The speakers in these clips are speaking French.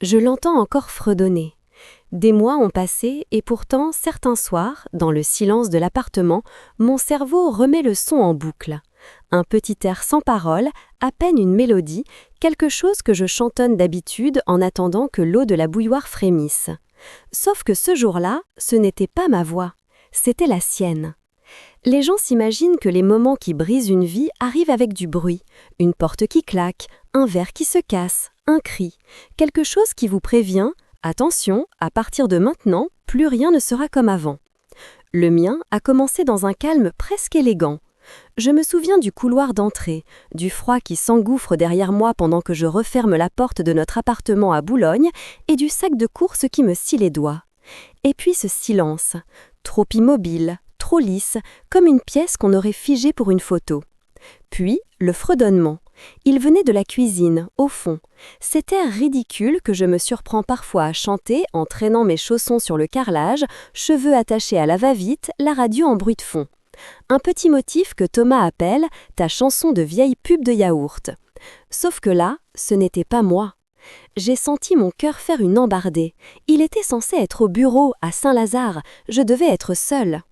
Je l'entends encore fredonner. Des mois ont passé et pourtant, certains soirs, dans le silence de l'appartement, mon cerveau remet le son en boucle. Un petit air sans parole, à peine une mélodie, quelque chose que je chantonne d'habitude en attendant que l'eau de la bouilloire frémisse. Sauf que ce jour-là, ce n'était pas ma voix, c'était la sienne. Les gens s'imaginent que les moments qui brisent une vie arrivent avec du bruit, une porte qui claque, un verre qui se casse, un cri, quelque chose qui vous prévient « Attention, à partir de maintenant, plus rien ne sera comme avant ». Le mien a commencé dans un calme presque élégant. Je me souviens du couloir d'entrée, du froid qui s'engouffre derrière moi pendant que je referme la porte de notre appartement à Boulogne et du sac de course qui me scie les doigts. Et puis ce silence, trop immobile, trop lisse, comme une pièce qu'on aurait figée pour une photo. Puis, le fredonnement. Il venait de la cuisine, au fond. Cet air ridicule que je me surprends parfois à chanter en traînant mes chaussons sur le carrelage, cheveux attachés à la va-vite, la radio en bruit de fond. Un petit motif que Thomas appelle « ta chanson de vieille pub de yaourt ». Sauf que là, ce n'était pas moi. J'ai senti mon cœur faire une embardée. Il était censé être au bureau, à Saint-Lazare. Je devais être seule.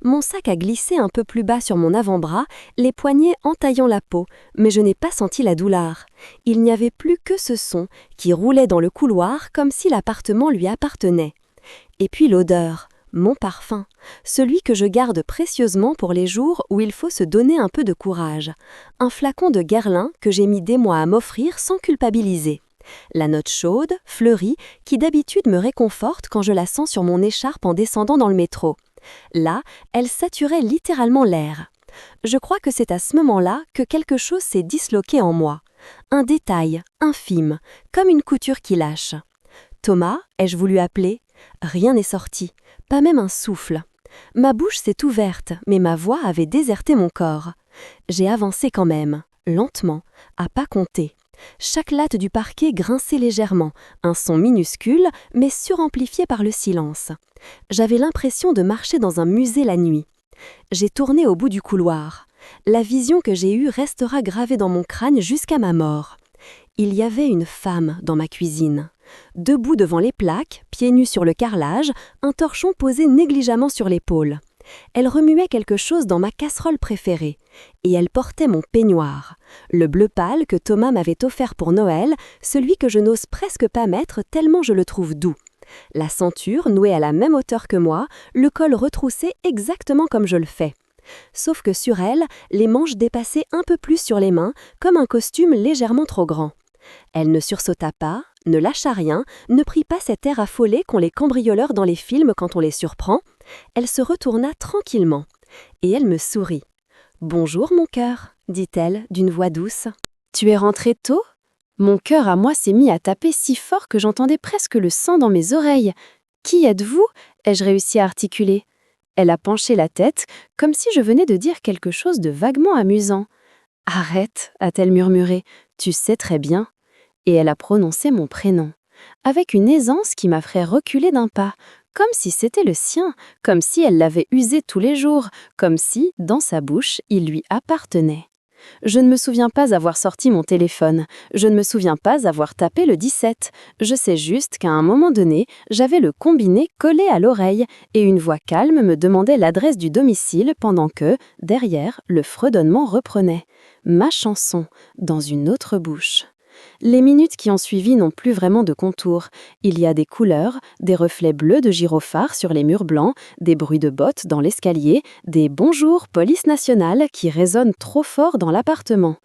Mon sac a glissé un peu plus bas sur mon avant-bras, les poignets entaillant la peau, mais je n'ai pas senti la douleur. Il n'y avait plus que ce son qui roulait dans le couloir comme si l'appartement lui appartenait. Et puis l'odeur, mon parfum, celui que je garde précieusement pour les jours où il faut se donner un peu de courage. Un flacon de Guerlain que j'ai mis des mois à m'offrir sans culpabiliser. La note chaude, fleurie, qui d'habitude me réconforte quand je la sens sur mon écharpe en descendant dans le métro. Là, elle saturait littéralement l'air. Je crois que c'est à ce moment-là que quelque chose s'est disloqué en moi. Un détail, infime, comme une couture qui lâche. Thomas, ai-je voulu appeler ? Rien n'est sorti, pas même un souffle. Ma bouche s'est ouverte, mais ma voix avait déserté mon corps. J'ai avancé quand même, lentement, à pas compter. Chaque latte du parquet grinçait légèrement, un son minuscule, mais suramplifié par le silence. J'avais l'impression de marcher dans un musée la nuit. J'ai tourné au bout du couloir. La vision que j'ai eue restera gravée dans mon crâne jusqu'à ma mort. Il y avait une femme dans ma cuisine. Debout devant les plaques, pieds nus sur le carrelage, un torchon posé négligemment sur l'épaule. Elle remuait quelque chose dans ma casserole préférée. Et elle portait mon peignoir. Le bleu pâle que Thomas m'avait offert pour Noël, celui que je n'ose presque pas mettre tellement je le trouve doux. La ceinture nouée à la même hauteur que moi, le col retroussé exactement comme je le fais. Sauf que sur elle, les manches dépassaient un peu plus sur les mains, comme un costume légèrement trop grand. Elle ne sursauta pas, ne lâcha rien, ne prit pas cet air affolé qu'ont les cambrioleurs dans les films quand on les surprend. Elle se retourna tranquillement. Et elle me sourit. « Bonjour mon cœur », dit-elle d'une voix douce. « Tu es rentré tôt ?» Mon cœur à moi s'est mis à taper si fort que j'entendais presque le sang dans mes oreilles. « Qui êtes-vous » ai-je réussi à articuler. Elle a penché la tête, comme si je venais de dire quelque chose de vaguement amusant. « Arrête » a-t-elle murmuré, « tu sais très bien. » Et elle a prononcé mon prénom, avec une aisance qui m'a fait reculer d'un pas, comme si c'était le sien, comme si elle l'avait usé tous les jours, comme si, dans sa bouche, il lui appartenait. Je ne me souviens pas avoir sorti mon téléphone, je ne me souviens pas avoir tapé le 17. Je sais juste qu'à un moment donné, j'avais le combiné collé à l'oreille et une voix calme me demandait l'adresse du domicile pendant que, derrière, le fredonnement reprenait. Ma chanson, dans une autre bouche. Les minutes qui ont suivi n'ont plus vraiment de contours. Il y a des couleurs, des reflets bleus de gyrophares sur les murs blancs, des bruits de bottes dans l'escalier, des « bonjour, police nationale » qui résonnent trop fort dans l'appartement.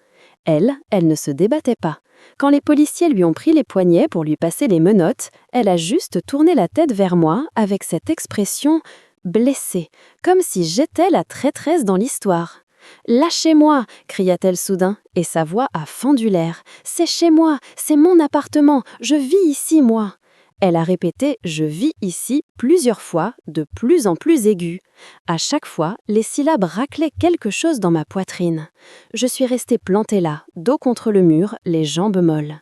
Elle ne se débattait pas. Quand les policiers lui ont pris les poignets pour lui passer les menottes, elle a juste tourné la tête vers moi avec cette expression blessée, comme si j'étais la traîtresse dans l'histoire. « Lâchez-moi » cria-t-elle soudain, et sa voix a fendu l'air. « C'est chez moi, c'est mon appartement, je vis ici, moi !» Elle a répété « je vis ici » plusieurs fois, de plus en plus aiguë. À chaque fois, les syllabes raclaient quelque chose dans ma poitrine. Je suis restée plantée là, dos contre le mur, les jambes molles.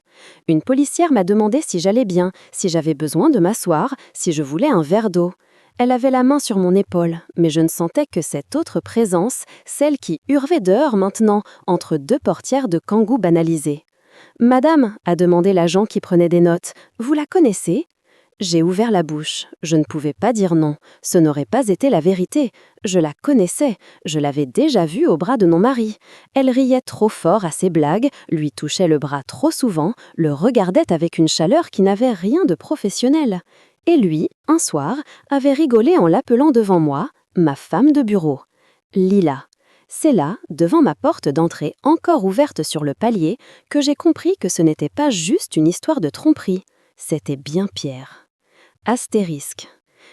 Une policière m'a demandé si j'allais bien, si j'avais besoin de m'asseoir, si je voulais un verre d'eau. Elle avait la main sur mon épaule, mais je ne sentais que cette autre présence, celle qui hurvait dehors maintenant, entre deux portières de kangou banalisées. Madame, a demandé l'agent qui prenait des notes, vous la connaissez? J'ai ouvert la bouche. Je ne pouvais pas dire non. Ce n'aurait pas été la vérité. Je la connaissais. Je l'avais déjà vue au bras de mon mari. Elle riait trop fort à ses blagues, lui touchait le bras trop souvent, le regardait avec une chaleur qui n'avait rien de professionnel. Et lui, un soir, avait rigolé en l'appelant devant moi, ma femme de bureau. Lila. C'est là, devant ma porte d'entrée encore ouverte sur le palier, que j'ai compris que ce n'était pas juste une histoire de tromperie. C'était bien Pierre. Astérisque.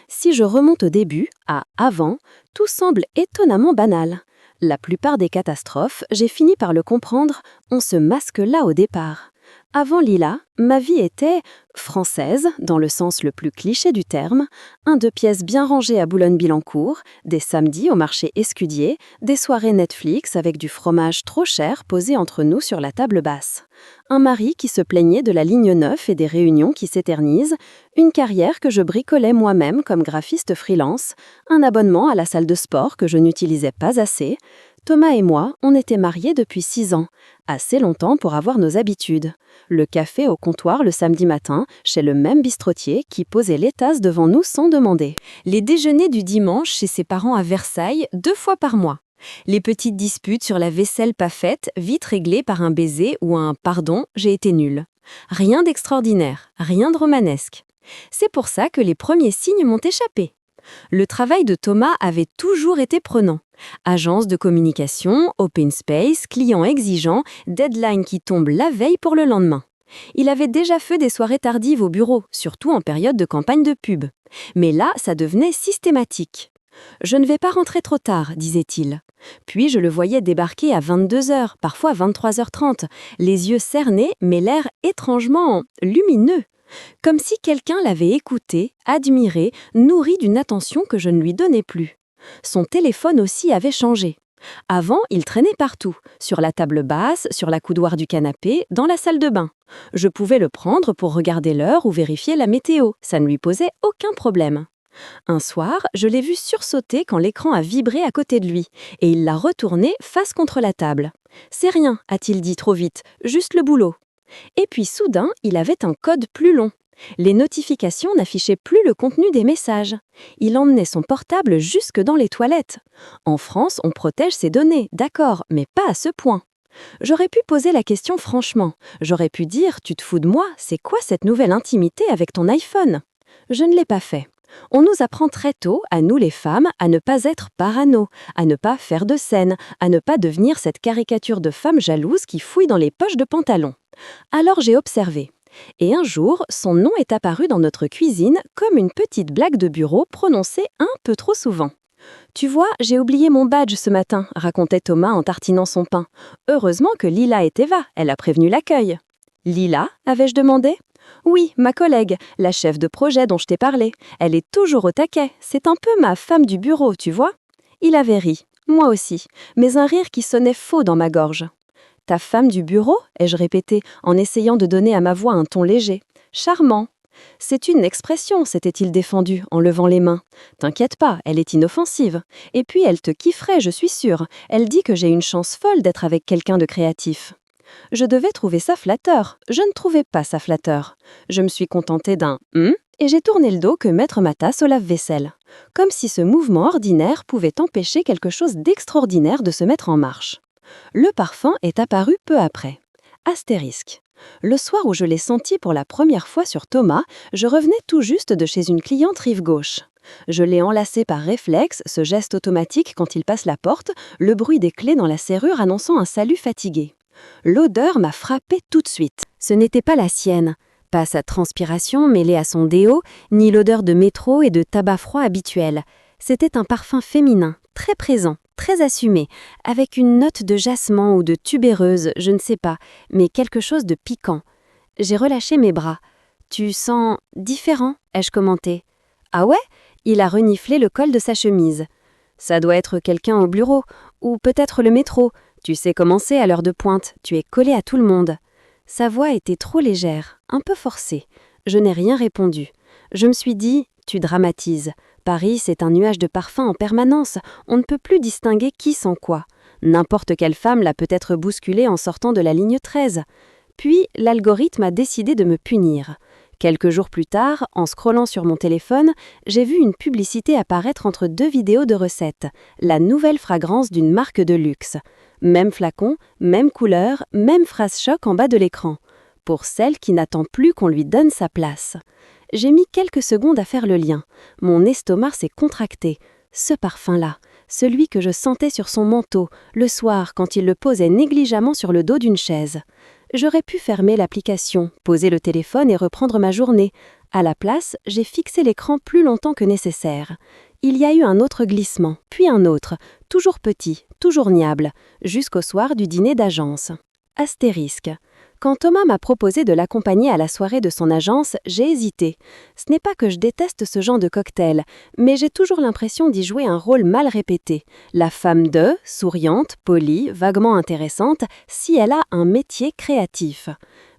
Si je remonte au début, à avant, tout semble étonnamment banal. La plupart des catastrophes, j'ai fini par le comprendre, on se masque là au départ. Avant Lila, ma vie était française, dans le sens le plus cliché du terme, un 2 pièces bien rangé à Boulogne-Billancourt, des samedis au marché Escudier, des soirées Netflix avec du fromage trop cher posé entre nous sur la table basse. Un mari qui se plaignait de la ligne 9 et des réunions qui s'éternisent, une carrière que je bricolais moi-même comme graphiste freelance, un abonnement à la salle de sport que je n'utilisais pas assez. Thomas et moi, on était mariés depuis 6 ans, assez longtemps pour avoir nos habitudes. Le café au comptoir le samedi matin, chez le même bistrotier qui posait les tasses devant nous sans demander. Les déjeuners du dimanche chez ses parents à Versailles 2 fois par mois. Les petites disputes sur la vaisselle pas faite, vite réglées par un baiser ou un « pardon, j'ai été nulle ». Rien d'extraordinaire, rien de romanesque. C'est pour ça que les premiers signes m'ont échappé. Le travail de Thomas avait toujours été prenant. Agence de communication, open space, clients exigeants, deadline qui tombe la veille pour le lendemain. Il avait déjà fait des soirées tardives au bureau, surtout en période de campagne de pub. Mais là, ça devenait systématique. « Je ne vais pas rentrer trop tard », disait-il. Puis je le voyais débarquer à 22h, parfois 23h30, les yeux cernés mais l'air étrangement lumineux. Comme si quelqu'un l'avait écouté, admiré, nourri d'une attention que je ne lui donnais plus. Son téléphone aussi avait changé. Avant, il traînait partout, sur la table basse, sur la coudoir du canapé, dans la salle de bain. Je pouvais le prendre pour regarder l'heure ou vérifier la météo, ça ne lui posait aucun problème. Un soir, je l'ai vu sursauter quand l'écran a vibré à côté de lui, et il l'a retourné face contre la table. « C'est rien », a-t-il dit trop vite, « juste le boulot ». Et puis soudain, il avait un code plus long. Les notifications n'affichaient plus le contenu des messages. Il emmenait son portable jusque dans les toilettes. En France, on protège ses données, d'accord, mais pas à ce point. J'aurais pu poser la question franchement. J'aurais pu dire « Tu te fous de moi, c'est quoi cette nouvelle intimité avec ton iPhone ?» Je ne l'ai pas fait. On nous apprend très tôt, à nous les femmes, à ne pas être parano, à ne pas faire de scène, à ne pas devenir cette caricature de femme jalouse qui fouille dans les poches de pantalon. Alors j'ai observé. Et un jour, son nom est apparu dans notre cuisine comme une petite blague de bureau prononcée un peu trop souvent. « Tu vois, j'ai oublié mon badge ce matin », racontait Thomas en tartinant son pain. « Heureusement que Lila est Eva, elle a prévenu l'accueil. »« Lila ?» avais-je demandé. « Oui, ma collègue, la chef de projet dont je t'ai parlé. Elle est toujours au taquet, c'est un peu ma femme du bureau, tu vois ?» Il avait ri, moi aussi, mais un rire qui sonnait faux dans ma gorge. « Ta femme du bureau ?» ai-je répété, en essayant de donner à ma voix un ton léger. « Charmant. » C'est une expression, s'était-il défendu, en levant les mains. « T'inquiète pas, elle est inoffensive. Et puis elle te kifferait, je suis sûre. Elle dit que j'ai une chance folle d'être avec quelqu'un de créatif. » Je devais trouver ça flatteur. Je ne trouvais pas ça flatteur. Je me suis contentée d'un « et j'ai tourné le dos que mettre ma tasse au lave-vaisselle. Comme si ce mouvement ordinaire pouvait empêcher quelque chose d'extraordinaire de se mettre en marche. Le parfum est apparu peu après. Astérisque. Le soir où je l'ai senti pour la première fois sur Thomas, je revenais tout juste de chez une cliente rive gauche. Je l'ai enlacé par réflexe, ce geste automatique quand il passe la porte, le bruit des clés dans la serrure annonçant un salut fatigué. L'odeur m'a frappée tout de suite. Ce n'était pas la sienne, pas sa transpiration mêlée à son déo, ni l'odeur de métro et de tabac froid habituelle. C'était un parfum féminin, très présent, très assumé, avec une note de jasmin ou de tubéreuse, je ne sais pas, mais quelque chose de piquant. J'ai relâché mes bras. « Tu sens différent ?» ai-je commenté. « Ah ouais ?» Il a reniflé le col de sa chemise. « Ça doit être quelqu'un au bureau, ou peut-être le métro. Tu sais comment c'est à l'heure de pointe, tu es collé à tout le monde. » Sa voix était trop légère, un peu forcée. Je n'ai rien répondu. Je me suis dit « Tu dramatises. Paris, c'est un nuage de parfum en permanence. On ne peut plus distinguer qui sent quoi. N'importe quelle femme l'a peut-être bousculé en sortant de la ligne 13. » Puis, l'algorithme a décidé de me punir. Quelques jours plus tard, en scrollant sur mon téléphone, j'ai vu une publicité apparaître entre 2 vidéos de recettes, la nouvelle fragrance d'une marque de luxe. Même flacon, même couleur, même phrase choc en bas de l'écran. Pour celle qui n'attend plus qu'on lui donne sa place. J'ai mis quelques secondes à faire le lien. Mon estomac s'est contracté. Ce parfum-là, celui que je sentais sur son manteau, le soir quand il le posait négligemment sur le dos d'une chaise. J'aurais pu fermer l'application, poser le téléphone et reprendre ma journée. À la place, j'ai fixé l'écran plus longtemps que nécessaire. Il y a eu un autre glissement, puis un autre, toujours petit, toujours niable, jusqu'au soir du dîner d'agence. Astérisque. Quand Thomas m'a proposé de l'accompagner à la soirée de son agence, j'ai hésité. Ce n'est pas que je déteste ce genre de cocktail, mais j'ai toujours l'impression d'y jouer un rôle mal répété. La femme de, souriante, polie, vaguement intéressante, si elle a un métier créatif.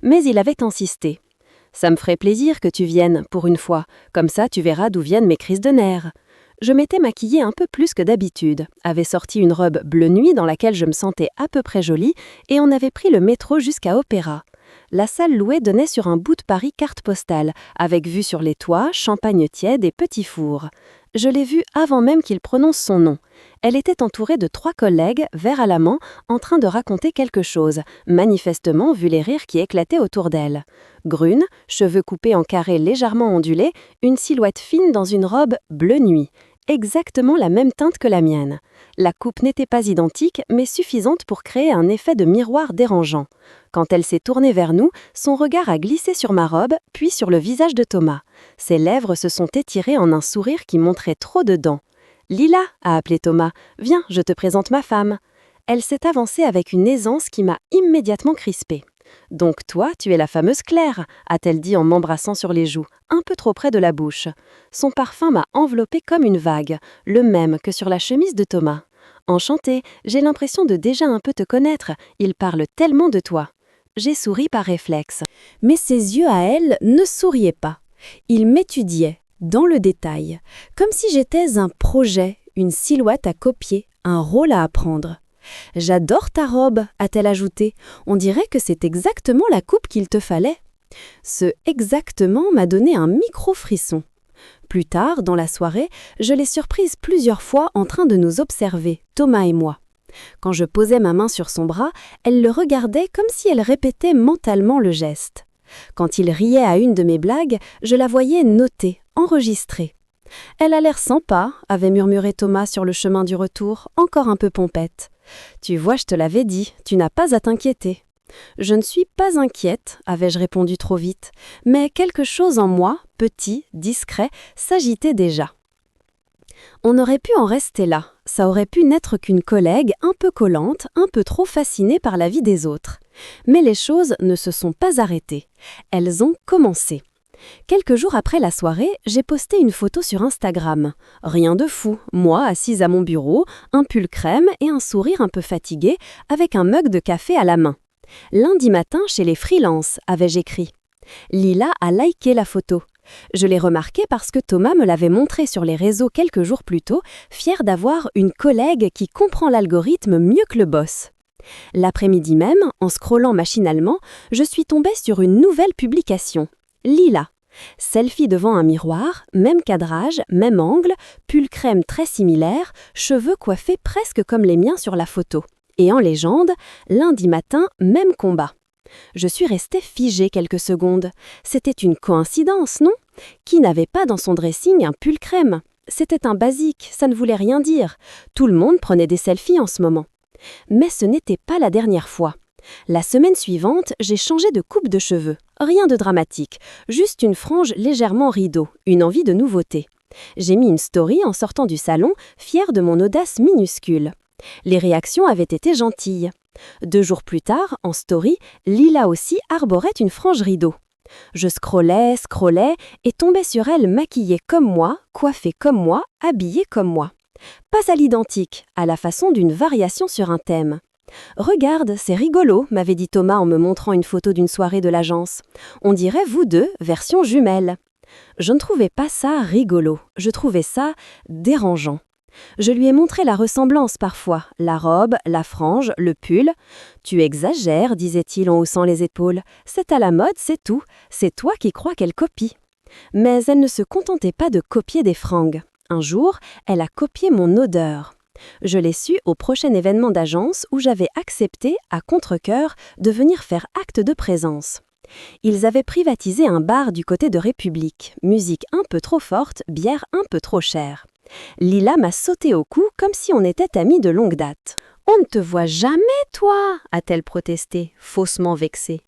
Mais il avait insisté. « Ça me ferait plaisir que tu viennes, pour une fois. Comme ça, tu verras d'où viennent mes crises de nerfs. » Je m'étais maquillée un peu plus que d'habitude, avait sorti une robe bleu nuit dans laquelle je me sentais à peu près jolie et on avait pris le métro jusqu'à Opéra. La salle louée donnait sur un bout de Paris carte postale, avec vue sur les toits, champagne tiède et petits fours. Je l'ai vue avant même qu'il prononce son nom. Elle était entourée de 3 collègues, verre à la main, en train de raconter quelque chose, manifestement vu les rires qui éclataient autour d'elle. Brune, cheveux coupés en carrés légèrement ondulés, une silhouette fine dans une robe bleu nuit. Exactement la même teinte que la mienne. La coupe n'était pas identique, mais suffisante pour créer un effet de miroir dérangeant. Quand elle s'est tournée vers nous, son regard a glissé sur ma robe, puis sur le visage de Thomas. Ses lèvres se sont étirées en un sourire qui montrait trop de dents. « Lila !» a appelé Thomas. « Viens, je te présente ma femme. » Elle s'est avancée avec une aisance qui m'a immédiatement crispée. « Donc toi, tu es la fameuse Claire !» a-t-elle dit en m'embrassant sur les joues, un peu trop près de la bouche. Son parfum m'a enveloppée comme une vague, le même que sur la chemise de Thomas. « Enchantée, j'ai l'impression de déjà un peu te connaître, il parle tellement de toi. » J'ai souri par réflexe. Mais ses yeux à elle ne souriaient pas. Ils m'étudiaient, dans le détail, comme si j'étais un projet, une silhouette à copier, un rôle à apprendre. « J'adore ta robe », a-t-elle ajouté. « On dirait que c'est exactement la coupe qu'il te fallait. » Ce « exactement » m'a donné un micro-frisson. Plus tard, dans la soirée, je l'ai surprise plusieurs fois en train de nous observer, Thomas et moi. Quand je posais ma main sur son bras, elle le regardait comme si elle répétait mentalement le geste. Quand il riait à une de mes blagues, je la voyais noter, enregistrer. « Elle a l'air sympa », avait murmuré Thomas sur le chemin du retour, encore un peu pompette. « Tu vois, je te l'avais dit, tu n'as pas à t'inquiéter. » « Je ne suis pas inquiète », avais-je répondu trop vite, mais quelque chose en moi, petit, discret, s'agitait déjà. On aurait pu en rester là, ça aurait pu n'être qu'une collègue un peu collante, un peu trop fascinée par la vie des autres. Mais les choses ne se sont pas arrêtées, elles ont commencé. Quelques jours après la soirée, j'ai posté une photo sur Instagram. Rien de fou, moi assise à mon bureau, un pull crème et un sourire un peu fatigué, avec un mug de café à la main. Lundi matin chez les freelances, avais-je écrit. Lila a liké la photo. Je l'ai remarqué parce que Thomas me l'avait montré sur les réseaux quelques jours plus tôt, fier d'avoir une collègue qui comprend l'algorithme mieux que le boss. L'après-midi même, en scrollant machinalement, je suis tombée sur une nouvelle publication. Lila. Selfie devant un miroir, même cadrage, même angle, pull crème très similaire, cheveux coiffés presque comme les miens sur la photo. Et en légende, lundi matin, même combat. Je suis restée figée quelques secondes. C'était une coïncidence, non? Qui n'avait pas dans son dressing un pull crème? C'était un basique, ça ne voulait rien dire. Tout le monde prenait des selfies en ce moment. Mais ce n'était pas la dernière fois. La semaine suivante, j'ai changé de coupe de cheveux. Rien de dramatique, juste une frange légèrement rideau, une envie de nouveauté. J'ai mis une story en sortant du salon, fière de mon audace minuscule. Les réactions avaient été gentilles. 2 jours plus tard, en story, Lila aussi arborait une frange rideau. Je scrollais et tombais sur elle maquillée comme moi, coiffée comme moi, habillée comme moi. Pas à l'identique, à la façon d'une variation sur un thème. « Regarde, c'est rigolo », m'avait dit Thomas en me montrant une photo d'une soirée de l'agence. « On dirait vous deux, version jumelle. » Je ne trouvais pas ça rigolo, je trouvais ça dérangeant. Je lui ai montré la ressemblance parfois, la robe, la frange, le pull. « Tu exagères, disait-il en haussant les épaules. C'est à la mode, c'est tout. C'est toi qui crois qu'elle copie. » Mais elle ne se contentait pas de copier des fringues. Un jour, elle a copié mon odeur. Je l'ai su au prochain événement d'agence où j'avais accepté, à contre-cœur, de venir faire acte de présence. Ils avaient privatisé un bar du côté de République, musique un peu trop forte, bière un peu trop chère. Lila m'a sauté au cou comme si on était amis de longue date. « On ne te voit jamais, toi !» a-t-elle protesté, faussement vexée.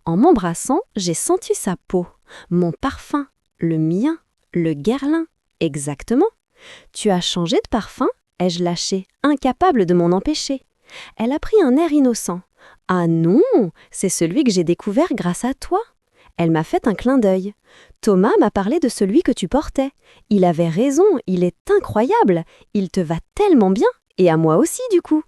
En m'embrassant, j'ai senti sa peau, mon parfum, le mien, le Guerlain, exactement. « Tu as changé de parfum ?» ai-je lâché, incapable de m'en empêcher. Elle a pris un air innocent. « Ah non, c'est celui que j'ai découvert grâce à toi. » Elle m'a fait un clin d'œil. « Thomas m'a parlé de celui que tu portais. Il avait raison, il est incroyable. Il te va tellement bien, et à moi aussi du coup. »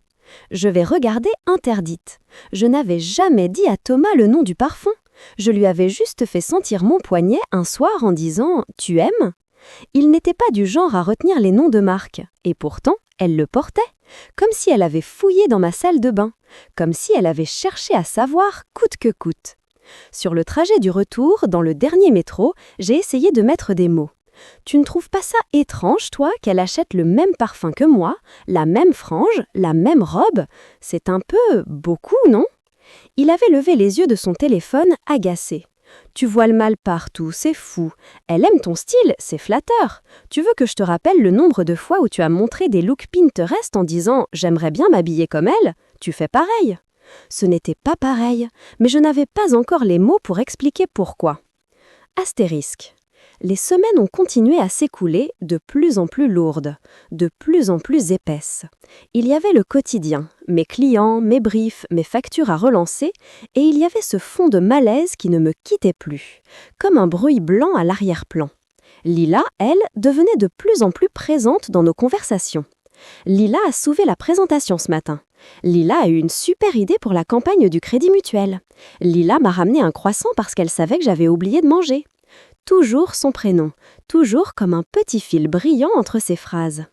Je vais regarder interdite. Je n'avais jamais dit à Thomas le nom du parfum. Je lui avais juste fait sentir mon poignet un soir en disant « Tu aimes ?» Il n'était pas du genre à retenir les noms de marque, et pourtant, elle le portait, comme si elle avait fouillé dans ma salle de bain, comme si elle avait cherché à savoir coûte que coûte. Sur le trajet du retour, dans le dernier métro, j'ai essayé de mettre des mots. Tu ne trouves pas ça étrange, toi, qu'elle achète le même parfum que moi, la même frange, la même robe? C'est un peu beaucoup, non? Il avait levé les yeux de son téléphone, agacé. Tu vois le mal partout, c'est fou. Elle aime ton style, c'est flatteur. Tu veux que je te rappelle le nombre de fois où tu as montré des looks Pinterest en disant « J'aimerais bien m'habiller comme elle ». Tu fais pareil. Ce n'était pas pareil, mais je n'avais pas encore les mots pour expliquer pourquoi. Astérisque. Les semaines ont continué à s'écouler, de plus en plus lourdes, de plus en plus épaisses. Il y avait le quotidien, mes clients, mes briefs, mes factures à relancer, et il y avait ce fond de malaise qui ne me quittait plus, comme un bruit blanc à l'arrière-plan. Lila, elle, devenait de plus en plus présente dans nos conversations. Lila a sauvé la présentation ce matin. Lila a eu une super idée pour la campagne du Crédit Mutuel. Lila m'a ramené un croissant parce qu'elle savait que j'avais oublié de manger. Toujours son prénom, toujours comme un petit fil brillant entre ses phrases.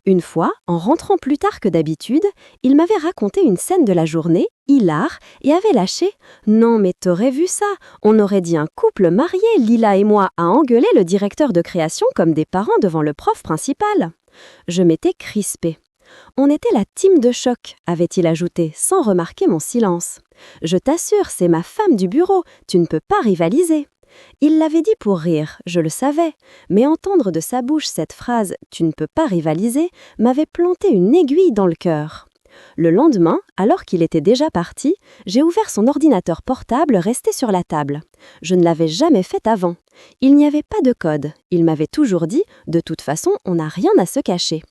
Une fois, en rentrant plus tard que d'habitude, il m'avait raconté une scène de la journée, hilar, et avait lâché « Non mais t'aurais vu ça, on aurait dit un couple marié, Lila et moi, à engueuler le directeur de création comme des parents devant le prof principal. » Je m'étais crispée. « On était la team de choc », avait-il ajouté, sans remarquer mon silence. « Je t'assure, c'est ma femme du bureau, tu ne peux pas rivaliser. » Il l'avait dit pour rire, je le savais, mais entendre de sa bouche cette phrase « tu ne peux pas rivaliser » m'avait planté une aiguille dans le cœur. Le lendemain, alors qu'il était déjà parti, j'ai ouvert son ordinateur portable resté sur la table. Je ne l'avais jamais fait avant. Il n'y avait pas de code. Il m'avait toujours dit « de toute façon, on n'a rien à se cacher ».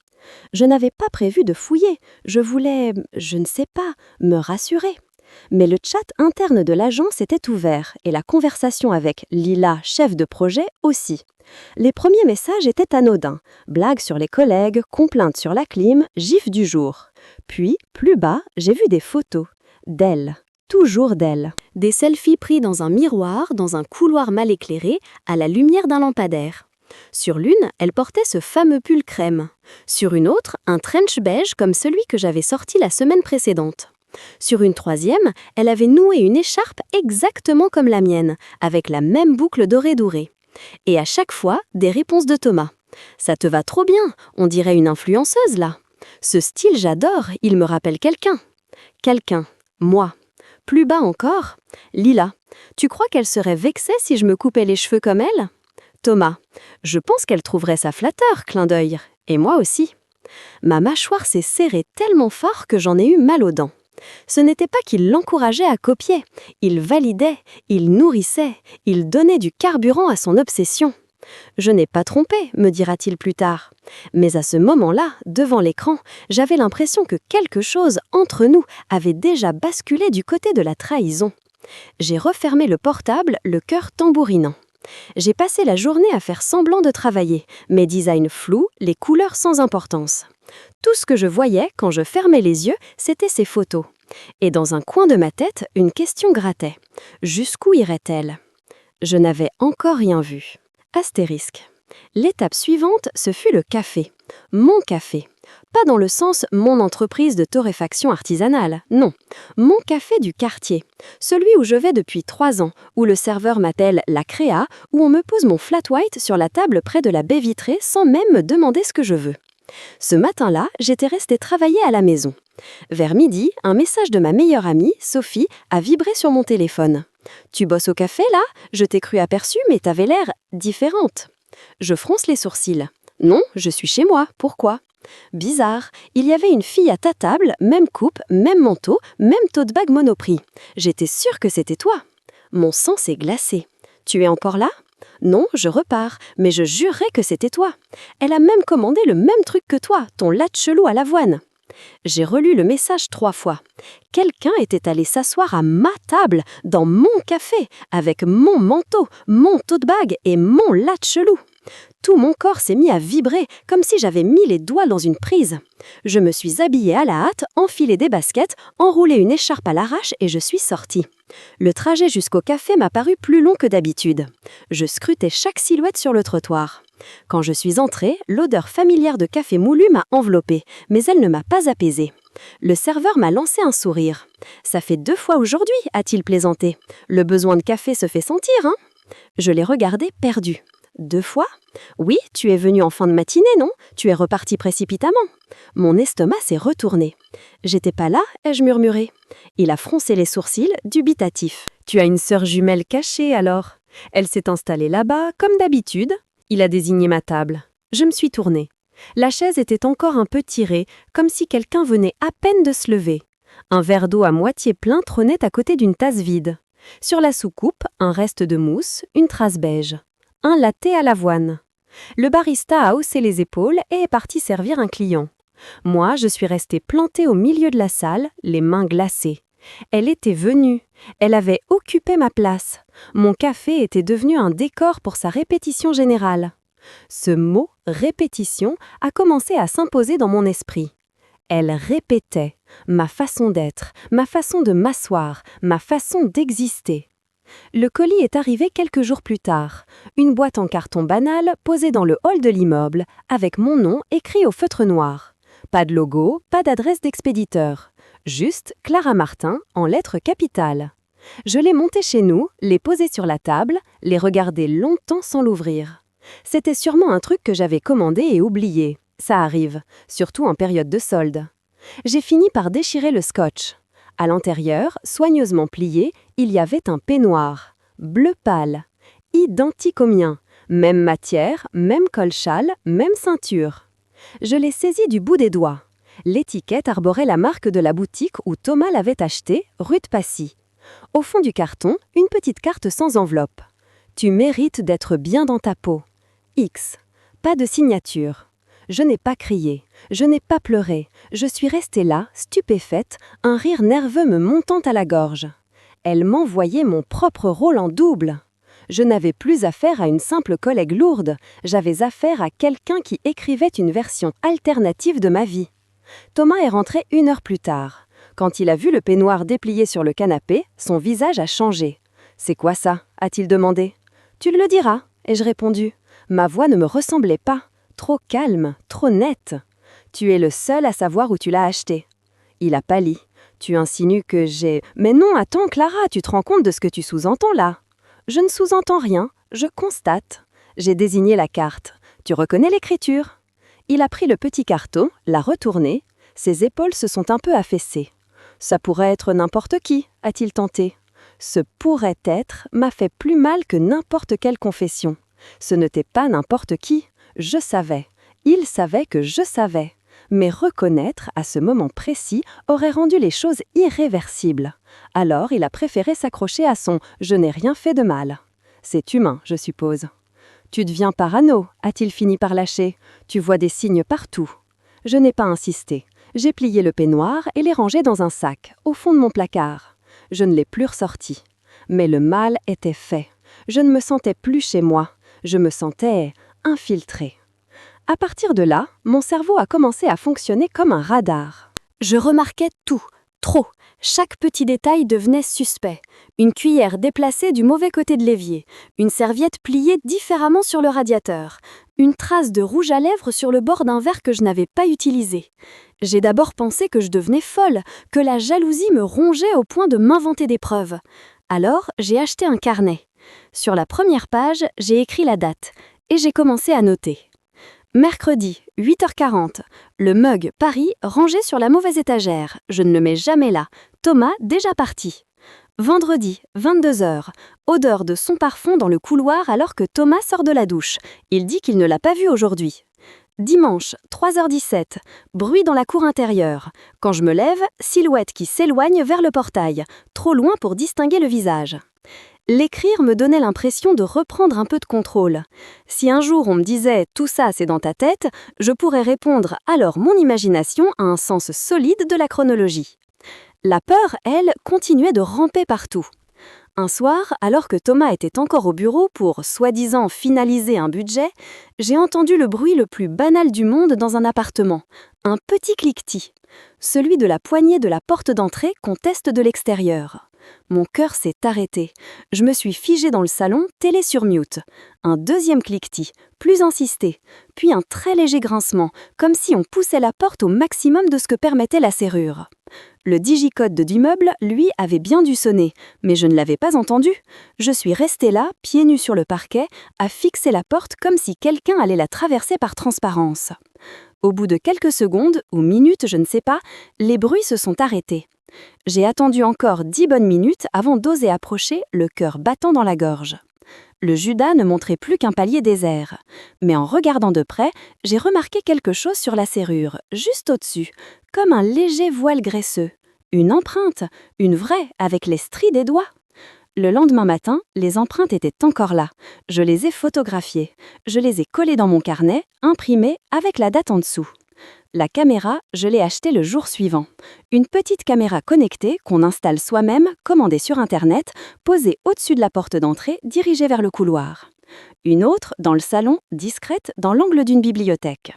Je n'avais pas prévu de fouiller. Je voulais, je ne sais pas, me rassurer. Mais le chat interne de l'agence était ouvert et la conversation avec Lila, chef de projet, aussi. Les premiers messages étaient anodins. Blagues sur les collègues, complaintes sur la clim, gifs du jour. Puis, plus bas, j'ai vu des photos. D'elle. Toujours d'elle. Des selfies pris dans un miroir, dans un couloir mal éclairé, à la lumière d'un lampadaire. Sur l'une, elle portait ce fameux pull crème. Sur une autre, un trench beige comme celui que j'avais sorti la semaine précédente. Sur une troisième, elle avait noué une écharpe exactement comme la mienne, avec la même boucle dorée. Et à chaque fois, des réponses de Thomas. « Ça te va trop bien, on dirait une influenceuse là. Ce style j'adore, il me rappelle quelqu'un. » Quelqu'un, moi. Plus bas encore, Lila. « Tu crois qu'elle serait vexée si je me coupais les cheveux comme elle ?» Thomas. « Je pense qu'elle trouverait ça flatteur, clin d'œil. Et moi aussi. » Ma mâchoire s'est serrée tellement fort que j'en ai eu mal aux dents. Ce n'était pas qu'il l'encourageait à copier, il validait, il nourrissait, il donnait du carburant à son obsession. Je n'ai pas trompé, me dira-t-il plus tard. Mais à ce moment-là, devant l'écran, j'avais l'impression que quelque chose entre nous avait déjà basculé du côté de la trahison. J'ai refermé le portable, le cœur tambourinant. J'ai passé la journée à faire semblant de travailler, mes designs flous, les couleurs sans importance. Tout ce que je voyais quand je fermais les yeux, c'était ces photos. Et dans un coin de ma tête, une question grattait. Jusqu'où irait-elle ? Je n'avais encore rien vu. Astérisque. L'étape suivante, ce fut le café. Mon café. Pas dans le sens mon entreprise de torréfaction artisanale, non. Mon café du quartier, celui où je vais depuis 3 ans, où le serveur m'appelle la créa, où on me pose mon flat white sur la table près de la baie vitrée sans même me demander ce que je veux. Ce matin-là, j'étais restée travailler à la maison. Vers midi, un message de ma meilleure amie, Sophie, a vibré sur mon téléphone. « Tu bosses au café, là? Je t'ai cru aperçue, mais t'avais l'air différente. » Je fronce les sourcils. « Non, je suis chez moi. Pourquoi ?» Bizarre, il y avait une fille à ta table, même coupe, même manteau, même tote bag Monoprix. J'étais sûre que c'était toi. Mon sang s'est glacé. « Tu es encore là ?» Non, je repars, mais je jurerais que c'était toi. Elle a même commandé le même truc que toi, ton latte chelou à l'avoine. J'ai relu le message 3 fois. Quelqu'un était allé s'asseoir à ma table, dans mon café, avec mon manteau, mon tote bag et mon latte chelou. Tout mon corps s'est mis à vibrer, comme si j'avais mis les doigts dans une prise. Je me suis habillée à la hâte, enfilé des baskets, enroulé une écharpe à l'arrache et je suis sortie. Le trajet jusqu'au café m'a paru plus long que d'habitude. Je scrutais chaque silhouette sur le trottoir. Quand je suis entrée, l'odeur familière de café moulu m'a enveloppée, mais elle ne m'a pas apaisée. Le serveur m'a lancé un sourire. « Ça fait 2 fois aujourd'hui, a-t-il plaisanté. Le besoin de café se fait sentir, hein ?» Je l'ai regardé perdu. 2 fois ? Oui, tu es venu en fin de matinée, non ? Tu es reparti précipitamment. Mon estomac s'est retourné. J'étais pas là, ai-je murmuré. Il a froncé les sourcils, dubitatif. Tu as une sœur jumelle cachée alors ? Elle s'est installée là-bas, comme d'habitude. Il a désigné ma table. Je me suis tournée. La chaise était encore un peu tirée, comme si quelqu'un venait à peine de se lever. Un verre d'eau à moitié plein trônait à côté d'une tasse vide. Sur la soucoupe, un reste de mousse, une trace beige. Un latte à l'avoine. Le barista a haussé les épaules et est parti servir un client. Moi, je suis restée plantée au milieu de la salle, les mains glacées. Elle était venue. Elle avait occupé ma place. Mon café était devenu un décor pour sa répétition générale. Ce mot « répétition » a commencé à s'imposer dans mon esprit. Elle répétait ma façon d'être, ma façon de m'asseoir, ma façon d'exister. Le colis est arrivé quelques jours plus tard. Une boîte en carton banal posée dans le hall de l'immeuble, avec mon nom écrit au feutre noir. Pas de logo, pas d'adresse d'expéditeur. Juste Clara Martin en lettres capitales. Je l'ai montée chez nous, l'ai posée sur la table, l'ai regardée longtemps sans l'ouvrir. C'était sûrement un truc que j'avais commandé et oublié. Ça arrive, surtout en période de solde. J'ai fini par déchirer le scotch. À l'intérieur, soigneusement plié, il y avait un peignoir, bleu pâle, identique au mien, même matière, même col-châle, même ceinture. Je l'ai saisi du bout des doigts. L'étiquette arborait la marque de la boutique où Thomas l'avait acheté, rue de Passy. Au fond du carton, une petite carte sans enveloppe. Tu mérites d'être bien dans ta peau. X. Pas de signature. Je n'ai pas crié, je n'ai pas pleuré, je suis restée là, stupéfaite, un rire nerveux me montant à la gorge. Elle m'envoyait mon propre rôle en double. Je n'avais plus affaire à une simple collègue lourde, j'avais affaire à quelqu'un qui écrivait une version alternative de ma vie. Thomas est rentré 1 heure plus tard. Quand il a vu le peignoir déplié sur le canapé, son visage a changé. « C'est quoi ça ?» a-t-il demandé. « Tu le diras » ai-je répondu. Ma voix ne me ressemblait pas. Trop calme, trop nette. Tu es le seul à savoir où tu l'as acheté. Il a pâli. Tu insinues que j'ai... Mais non, attends, Clara, tu te rends compte de ce que tu sous-entends là? Je ne sous-entends rien, je constate. J'ai désigné la carte. Tu reconnais l'écriture? Il a pris le petit carton, l'a retourné. Ses épaules se sont un peu affaissées. Ça pourrait être n'importe qui, a-t-il tenté. Ce pourrait être m'a fait plus mal que n'importe quelle confession. Ce n'était pas n'importe qui. Je savais. Il savait que je savais. Mais reconnaître, à ce moment précis, aurait rendu les choses irréversibles. Alors, il a préféré s'accrocher à son « je n'ai rien fait de mal ». C'est humain, je suppose. « Tu deviens parano », a-t-il fini par lâcher. « Tu vois des signes partout ». Je n'ai pas insisté. J'ai plié le peignoir et l'ai rangé dans un sac, au fond de mon placard. Je ne l'ai plus ressorti. Mais le mal était fait. Je ne me sentais plus chez moi. Je me sentais infiltrée. À partir de là, mon cerveau a commencé à fonctionner comme un radar. Je remarquais tout, trop. Chaque petit détail devenait suspect. Une cuillère déplacée du mauvais côté de l'évier, une serviette pliée différemment sur le radiateur, Une trace de rouge à lèvres sur le bord d'un verre que je n'avais pas utilisé. J'ai d'abord pensé que je devenais folle, que la jalousie me rongeait au point de m'inventer des preuves. Alors, j'ai acheté un carnet. Sur la première page, j'ai écrit la date et j'ai commencé à noter. Mercredi, 8h40. Le mug Paris rangé sur la mauvaise étagère. Je ne le mets jamais là. Thomas déjà parti. Vendredi, 22h. Odeur de son parfum dans le couloir alors que Thomas sort de la douche. Il dit qu'il ne l'a pas vu aujourd'hui. Dimanche, 3h17. Bruit dans la cour intérieure. Quand je me lève, silhouette qui s'éloigne vers le portail. Trop loin pour distinguer le visage. L'écrire me donnait l'impression de reprendre un peu de contrôle. Si un jour on me disait « tout ça c'est dans ta tête », je pourrais répondre « alors mon imagination a un sens solide de la chronologie ». La peur, elle, continuait de ramper partout. Un soir, alors que Thomas était encore au bureau pour, soi-disant, finaliser un budget, j'ai entendu le bruit le plus banal du monde dans un appartement. Un petit cliquetis. Celui de la poignée de la porte d'entrée qu'on teste de l'extérieur. Mon cœur s'est arrêté. Je me suis figée dans le salon, télé sur mute. Un deuxième cliquetis, plus insisté, puis un très léger grincement, comme si on poussait la porte au maximum de ce que permettait la serrure. Le digicode d'immeuble, lui, avait bien dû sonner, mais je ne l'avais pas entendu. Je suis restée là, pieds nus sur le parquet, à fixer la porte comme si quelqu'un allait la traverser par transparence. Au bout de quelques secondes, ou minutes, je ne sais pas, les bruits se sont arrêtés. J'ai attendu encore 10 bonnes minutes avant d'oser approcher, le cœur battant dans la gorge. Le Judas ne montrait plus qu'un palier désert. Mais en regardant de près, j'ai remarqué quelque chose sur la serrure, juste au-dessus, comme un léger voile graisseux. Une empreinte, une vraie, avec les stries des doigts. Le lendemain matin, les empreintes étaient encore là. Je les ai photographiées. Je les ai collées dans mon carnet, imprimées, avec la date en dessous. La caméra, je l'ai achetée le jour suivant. Une petite caméra connectée qu'on installe soi-même, commandée sur Internet, posée au-dessus de la porte d'entrée, dirigée vers le couloir. Une autre, dans le salon, discrète, dans l'angle d'une bibliothèque.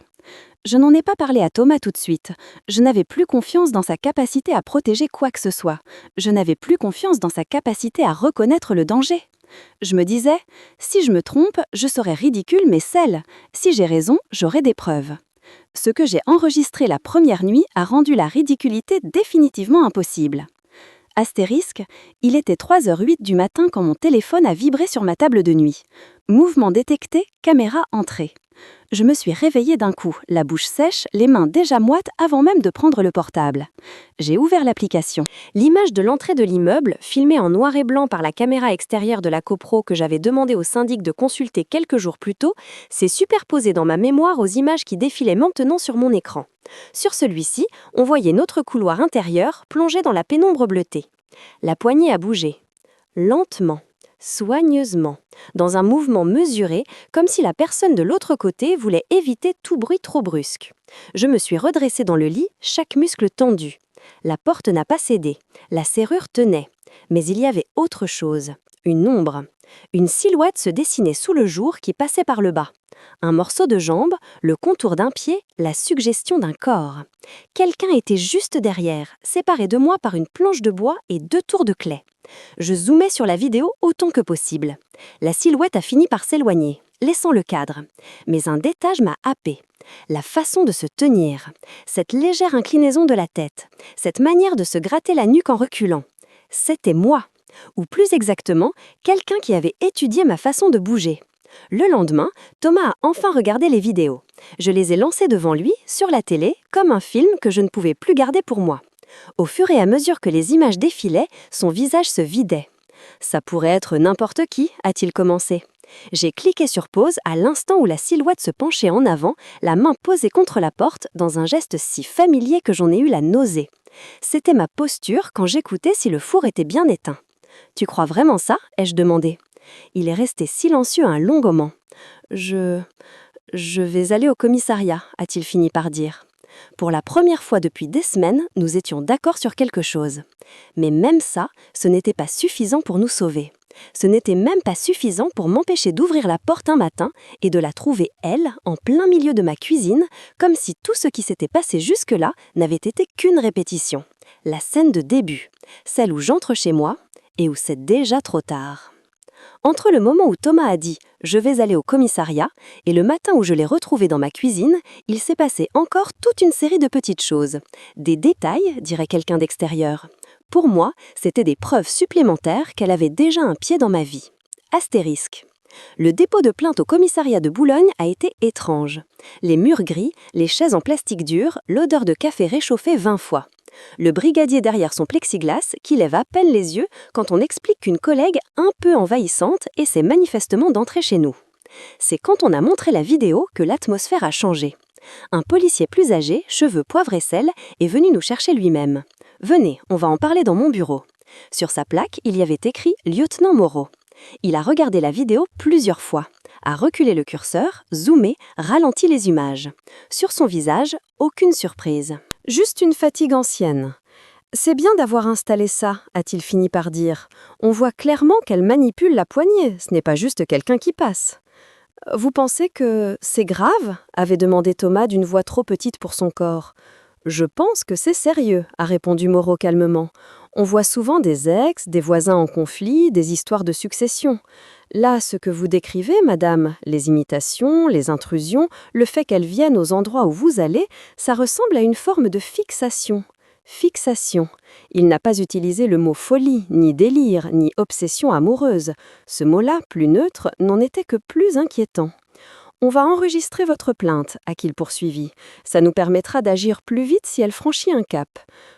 Je n'en ai pas parlé à Thomas tout de suite. Je n'avais plus confiance dans sa capacité à protéger quoi que ce soit. Je n'avais plus confiance dans sa capacité à reconnaître le danger. Je me disais, si je me trompe, je serai ridicule mais celle. Si j'ai raison, j'aurai des preuves. Ce que j'ai enregistré la première nuit a rendu la ridiculité définitivement impossible. Astérisque, il était 3h08 du matin quand mon téléphone a vibré sur ma table de nuit. Mouvement détecté, caméra entrée. Je me suis réveillée d'un coup, la bouche sèche, les mains déjà moites avant même de prendre le portable. J'ai ouvert l'application. L'image de l'entrée de l'immeuble, filmée en noir et blanc par la caméra extérieure de la copro que j'avais demandé au syndic de consulter quelques jours plus tôt, s'est superposée dans ma mémoire aux images qui défilaient maintenant sur mon écran. Sur celui-ci, on voyait notre couloir intérieur plongé dans la pénombre bleutée. La poignée a bougé. Lentement. Soigneusement, dans un mouvement mesuré, comme si la personne de l'autre côté voulait éviter tout bruit trop brusque. Je me suis redressée dans le lit, chaque muscle tendu. La porte n'a pas cédé, la serrure tenait. Mais il y avait autre chose, une ombre. Une silhouette se dessinait sous le jour qui passait par le bas. Un morceau de jambe, le contour d'un pied, la suggestion d'un corps. Quelqu'un était juste derrière, séparé de moi par une planche de bois et 2 tours de clé. Je zoomais sur la vidéo autant que possible. La silhouette a fini par s'éloigner, laissant le cadre. Mais un détail m'a happé. La façon de se tenir, cette légère inclinaison de la tête, cette manière de se gratter la nuque en reculant. C'était moi, ou plus exactement, quelqu'un qui avait étudié ma façon de bouger. Le lendemain, Thomas a enfin regardé les vidéos. Je les ai lancées devant lui, sur la télé, comme un film que je ne pouvais plus garder pour moi. Au fur et à mesure que les images défilaient, son visage se vidait. « Ça pourrait être n'importe qui », a-t-il commencé. J'ai cliqué sur pause à l'instant où la silhouette se penchait en avant, la main posée contre la porte, dans un geste si familier que j'en ai eu la nausée. C'était ma posture quand j'écoutais si le four était bien éteint. « Tu crois vraiment ça ?» ai-je demandé. Il est resté silencieux un long moment. « Je vais aller au commissariat », a-t-il fini par dire. Pour la première fois depuis des semaines, nous étions d'accord sur quelque chose. Mais même ça, ce n'était pas suffisant pour nous sauver. Ce n'était même pas suffisant pour m'empêcher d'ouvrir la porte un matin et de la trouver, elle, en plein milieu de ma cuisine, comme si tout ce qui s'était passé jusque-là n'avait été qu'une répétition. La scène de début, celle où j'entre chez moi et où c'est déjà trop tard. Entre le moment où Thomas a dit Je vais aller au commissariat et le matin où je l'ai retrouvée dans ma cuisine, il s'est passé encore toute une série de petites choses. Des détails, dirait quelqu'un d'extérieur. Pour moi, c'était des preuves supplémentaires qu'elle avait déjà un pied dans ma vie. Astérisque. Le dépôt de plainte au commissariat de Boulogne a été étrange. Les murs gris, les chaises en plastique dur, l'odeur de café réchauffé 20 fois. Le brigadier derrière son plexiglas qui lève à peine les yeux quand on explique qu'une collègue un peu envahissante essaie manifestement d'entrer chez nous. C'est quand on a montré la vidéo que l'atmosphère a changé. Un policier plus âgé, cheveux poivre et sel, est venu nous chercher lui-même. « Venez, on va en parler dans mon bureau ». Sur sa plaque, il y avait écrit « Lieutenant Moreau ». Il a regardé la vidéo plusieurs fois, a reculé le curseur, zoomé, ralenti les images. Sur son visage, aucune surprise. Juste une fatigue ancienne. C'est bien d'avoir installé ça, a-t-il fini par dire. On voit clairement qu'elle manipule la poignée, ce n'est pas juste quelqu'un qui passe. Vous pensez que c'est grave ? Avait demandé Thomas d'une voix trop petite pour son corps. Je pense que c'est sérieux, a répondu Moreau calmement. On voit souvent des ex, des voisins en conflit, des histoires de succession. Là, ce que vous décrivez, madame, les imitations, les intrusions, le fait qu'elles viennent aux endroits où vous allez, ça ressemble à une forme de fixation. Fixation. Il n'a pas utilisé le mot folie, ni délire, ni obsession amoureuse. Ce mot-là, plus neutre, n'en était que plus inquiétant. On va enregistrer votre plainte, a-t-il poursuivi. Ça nous permettra d'agir plus vite si elle franchit un cap.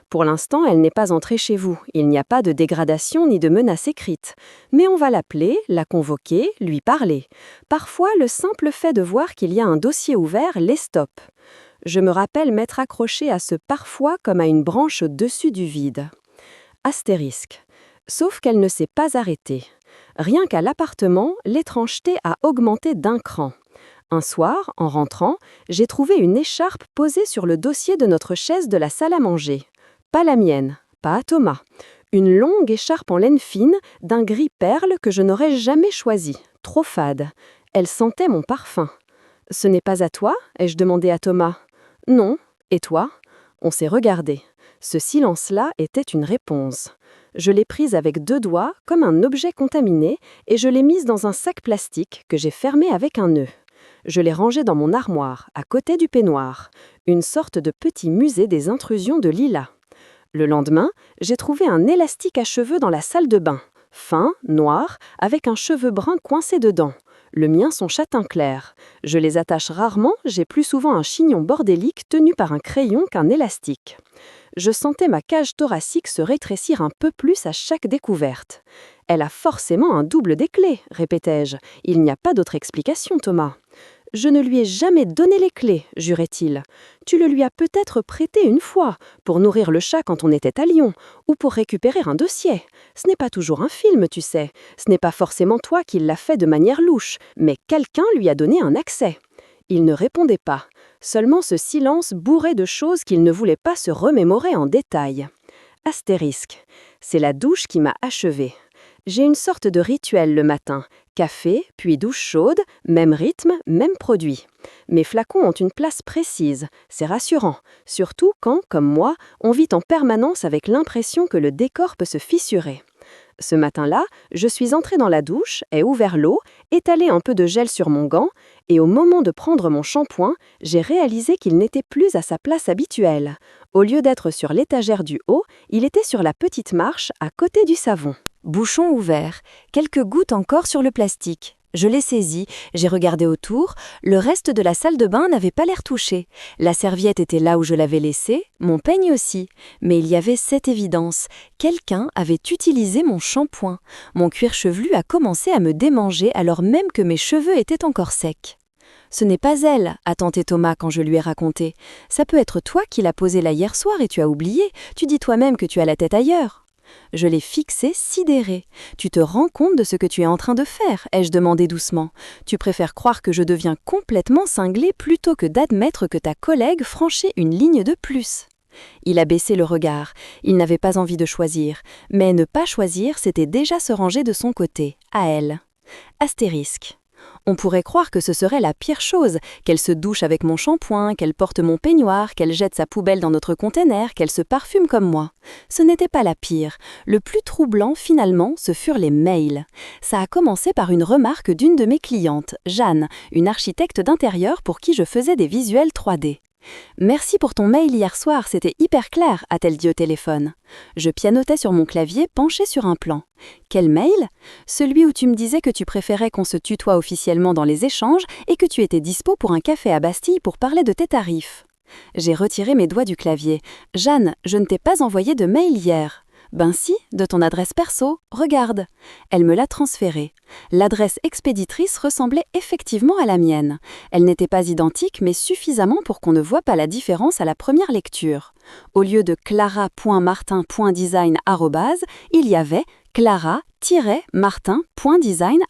Pour l'instant, elle n'est pas entrée chez vous. Il n'y a pas de dégradation ni de menace écrite. Mais on va l'appeler, la convoquer, lui parler. Parfois, le simple fait de voir qu'il y a un dossier ouvert les stoppe. Je me rappelle m'être accroché à ce parfois comme à une branche au-dessus du vide. Astérisque. Sauf qu'elle ne s'est pas arrêtée. Rien qu'à l'appartement, l'étrangeté a augmenté d'un cran. Un soir, en rentrant, j'ai trouvé une écharpe posée sur le dossier de notre chaise de la salle à manger. Pas la mienne, pas à Thomas. Une longue écharpe en laine fine, d'un gris perle que je n'aurais jamais choisi. Trop fade. Elle sentait mon parfum. « Ce n'est pas à toi ?» ai-je demandé à Thomas. « Non. Et toi ?» On s'est regardé. Ce silence-là était une réponse. Je l'ai prise avec 2 doigts, comme un objet contaminé, et je l'ai mise dans un sac plastique que j'ai fermé avec un nœud. Je l'ai rangée dans mon armoire, à côté du peignoir, une sorte de petit musée des intrusions de Lila. Le lendemain, j'ai trouvé un élastique à cheveux dans la salle de bain, fin, noir, avec un cheveu brun coincé dedans. Le mien sont châtain clair. Je les attache rarement, j'ai plus souvent un chignon bordélique tenu par un crayon qu'un élastique. Je sentais ma cage thoracique se rétrécir un peu plus à chaque découverte. « Elle a forcément un double des clés, répétai-je. Il n'y a pas d'autre explication, Thomas. » « Je ne lui ai jamais donné les clés, jurait-il. Tu le lui as peut-être prêté une fois, pour nourrir le chat quand on était à Lyon, ou pour récupérer un dossier. Ce n'est pas toujours un film, tu sais. Ce n'est pas forcément toi qui l'as fait de manière louche, mais quelqu'un lui a donné un accès. » Il ne répondait pas, seulement ce silence bourré de choses qu'il ne voulait pas se remémorer en détail. Astérisque. C'est la douche qui m'a achevée. J'ai une sorte de rituel le matin. Café, puis douche chaude, même rythme, même produit. Mes flacons ont une place précise, c'est rassurant, surtout quand, comme moi, on vit en permanence avec l'impression que le décor peut se fissurer. Ce matin-là, je suis entrée dans la douche, ai ouvert l'eau, étalé un peu de gel sur mon gant, et au moment de prendre mon shampoing, j'ai réalisé qu'il n'était plus à sa place habituelle. Au lieu d'être sur l'étagère du haut, il était sur la petite marche à côté du savon. Bouchon ouvert, quelques gouttes encore sur le plastique. Je l'ai saisi, j'ai regardé autour, le reste de la salle de bain n'avait pas l'air touché. La serviette était là où je l'avais laissée, mon peigne aussi. Mais il y avait cette évidence, quelqu'un avait utilisé mon shampoing. Mon cuir chevelu a commencé à me démanger alors même que mes cheveux étaient encore secs. « Ce n'est pas elle », a tenté Thomas quand je lui ai raconté. « Ça peut être toi qui l'as posée là hier soir et tu as oublié, tu dis toi-même que tu as la tête ailleurs. » Je l'ai fixé, sidéré. « Tu te rends compte de ce que tu es en train de faire ?» ai-je demandé doucement. « Tu préfères croire que je deviens complètement cinglé plutôt que d'admettre que ta collègue franchit une ligne de plus. » Il a baissé le regard. Il n'avait pas envie de choisir. Mais ne pas choisir, c'était déjà se ranger de son côté, à elle. Astérisque. On pourrait croire que ce serait la pire chose, qu'elle se douche avec mon shampoing, qu'elle porte mon peignoir, qu'elle jette sa poubelle dans notre container, qu'elle se parfume comme moi. Ce n'était pas la pire. Le plus troublant, finalement, ce furent les mails. Ça a commencé par une remarque d'une de mes clientes, Jeanne, une architecte d'intérieur pour qui je faisais des visuels 3D. « Merci pour ton mail hier soir, c'était hyper clair », a-t-elle dit au téléphone. Je pianotais sur mon clavier, penché sur un plan. « Quel mail ? Celui où tu me disais que tu préférais qu'on se tutoie officiellement dans les échanges et que tu étais dispo pour un café à Bastille pour parler de tes tarifs. » J'ai retiré mes doigts du clavier. « Jeanne, je ne t'ai pas envoyé de mail hier. » « Ben si, de ton adresse perso, regarde. » Elle me l'a transférée. L'adresse expéditrice ressemblait effectivement à la mienne. Elle n'était pas identique, mais suffisamment pour qu'on ne voie pas la différence à la première lecture. Au lieu de clara.martin.design@, il y avait clara-martin.design@.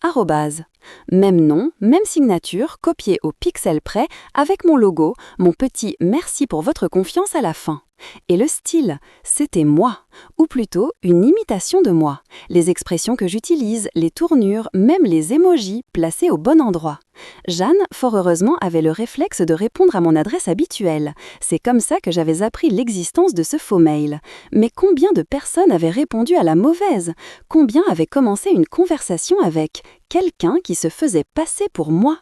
Même nom, même signature, copiée au pixel près, avec mon logo, mon petit « merci pour votre confiance » à la fin. Et le style, c'était moi, ou plutôt une imitation de moi. Les expressions que j'utilise, les tournures, même les emojis placés au bon endroit. Jeanne, fort heureusement, avait le réflexe de répondre à mon adresse habituelle. C'est comme ça que j'avais appris l'existence de ce faux mail. Mais combien de personnes avaient répondu à la mauvaise ? Combien avaient commencé une conversation avec quelqu'un qui se faisait passer pour moi ?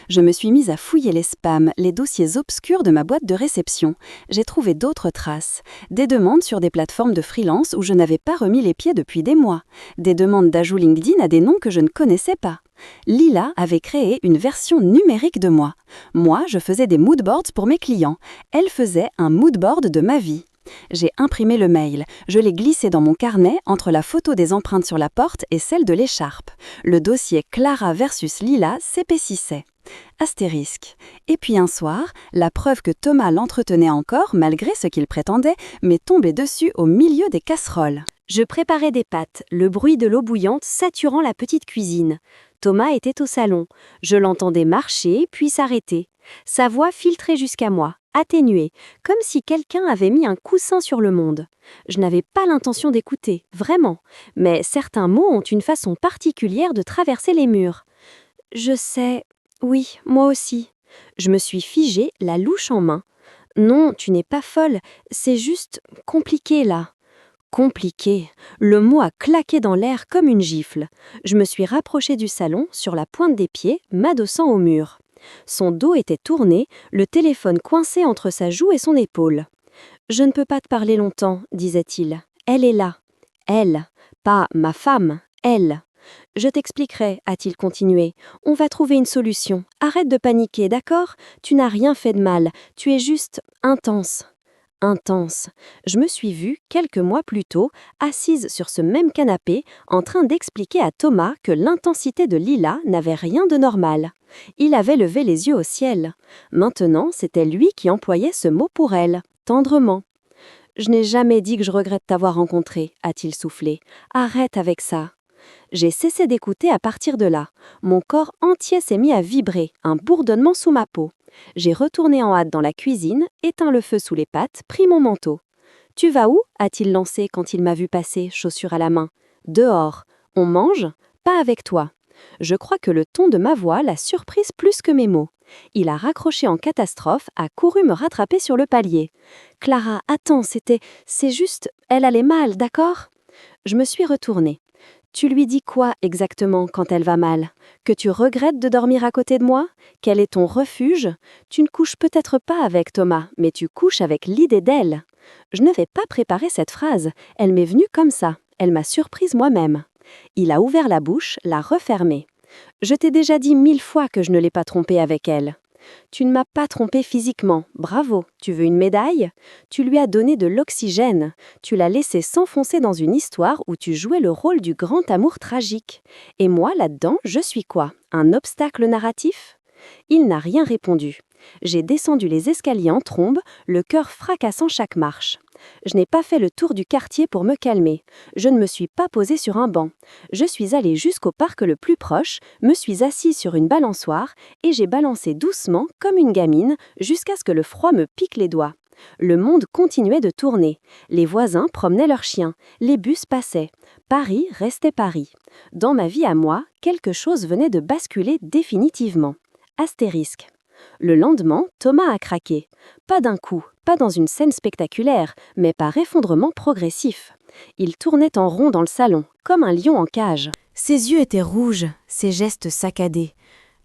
Je me suis mise à fouiller les spams, les dossiers obscurs de ma boîte de réception. J'ai trouvé d'autres traces. Des demandes sur des plateformes de freelance où je n'avais pas remis les pieds depuis des mois. Des demandes d'ajout LinkedIn à des noms que je ne connaissais pas. Lila avait créé une version numérique de moi. Moi, je faisais des moodboards pour mes clients. Elle faisait un moodboard de ma vie. J'ai imprimé le mail. Je l'ai glissé dans mon carnet entre la photo des empreintes sur la porte et celle de l'écharpe. Le dossier Clara versus Lila s'épaississait. Astérisque. Et puis un soir, la preuve que Thomas l'entretenait encore, malgré ce qu'il prétendait, m'est tombée dessus au milieu des casseroles. Je préparais des pâtes, le bruit de l'eau bouillante saturant la petite cuisine. Thomas était au salon. Je l'entendais marcher, puis s'arrêter. Sa voix filtrait jusqu'à moi, atténuée, comme si quelqu'un avait mis un coussin sur le monde. Je n'avais pas l'intention d'écouter, vraiment, mais certains mots ont une façon particulière de traverser les murs. « Je sais, oui, moi aussi. » Je me suis figée, la louche en main. « Non, tu n'es pas folle, c'est juste compliqué là. » Compliqué. Le mot a claqué dans l'air comme une gifle. Je me suis rapprochée du salon, sur la pointe des pieds, m'adossant au mur. Son dos était tourné, le téléphone coincé entre sa joue et son épaule. « Je ne peux pas te parler longtemps, » disait-il. « Elle est là. Elle. Pas ma femme. Elle. »« Je t'expliquerai, » a-t-il continué. « On va trouver une solution. Arrête de paniquer, d'accord ? Tu n'as rien fait de mal. Tu es juste intense. » Intense. Je me suis vue, quelques mois plus tôt, assise sur ce même canapé, en train d'expliquer à Thomas que l'intensité de Lila n'avait rien de normal. Il avait levé les yeux au ciel. Maintenant, c'était lui qui employait ce mot pour elle, tendrement. « Je n'ai jamais dit que je regrette t'avoir rencontré, » a-t-il soufflé. « Arrête avec ça. » J'ai cessé d'écouter à partir de là. Mon corps entier s'est mis à vibrer, un bourdonnement sous ma peau. J'ai retourné en hâte dans la cuisine, éteint le feu sous les pattes, pris mon manteau. « Tu vas où ?» a-t-il lancé quand il m'a vu passer, chaussure à la main. « Dehors. On mange ? Pas avec toi. » Je crois que le ton de ma voix l'a surprise plus que mes mots. Il a raccroché en catastrophe, a couru me rattraper sur le palier. « Clara, attends, c'est juste, elle allait mal, d'accord ?» Je me suis retournée. « Tu lui dis quoi exactement quand elle va mal ? Que tu regrettes de dormir à côté de moi ? Quel est ton refuge ? Tu ne couches peut-être pas avec Thomas, mais tu couches avec l'idée d'elle. » Je n'avais pas préparé cette phrase, elle m'est venue comme ça, elle m'a surprise moi-même. Il a ouvert la bouche, l'a refermée. « Je t'ai déjà dit 1000 fois que je ne l'ai pas trompée avec elle. » « Tu ne m'as pas trompé physiquement, bravo, tu veux une médaille ? Tu lui as donné de l'oxygène, tu l'as laissé s'enfoncer dans une histoire où tu jouais le rôle du grand amour tragique. Et moi, là-dedans, je suis quoi ? Un obstacle narratif ? » Il n'a rien répondu. J'ai descendu les escaliers en trombe, le cœur fracassant chaque marche. Je n'ai pas fait le tour du quartier pour me calmer. Je ne me suis pas posée sur un banc. Je suis allée jusqu'au parc le plus proche, me suis assise sur une balançoire et j'ai balancé doucement, comme une gamine, jusqu'à ce que le froid me pique les doigts. Le monde continuait de tourner. Les voisins promenaient leurs chiens. Les bus passaient. Paris restait Paris. Dans ma vie à moi, quelque chose venait de basculer définitivement. Astérisque. Le lendemain, Thomas a craqué. Pas d'un coup, pas dans une scène spectaculaire, mais par effondrement progressif. Il tournait en rond dans le salon, comme un lion en cage. Ses yeux étaient rouges, ses gestes saccadés.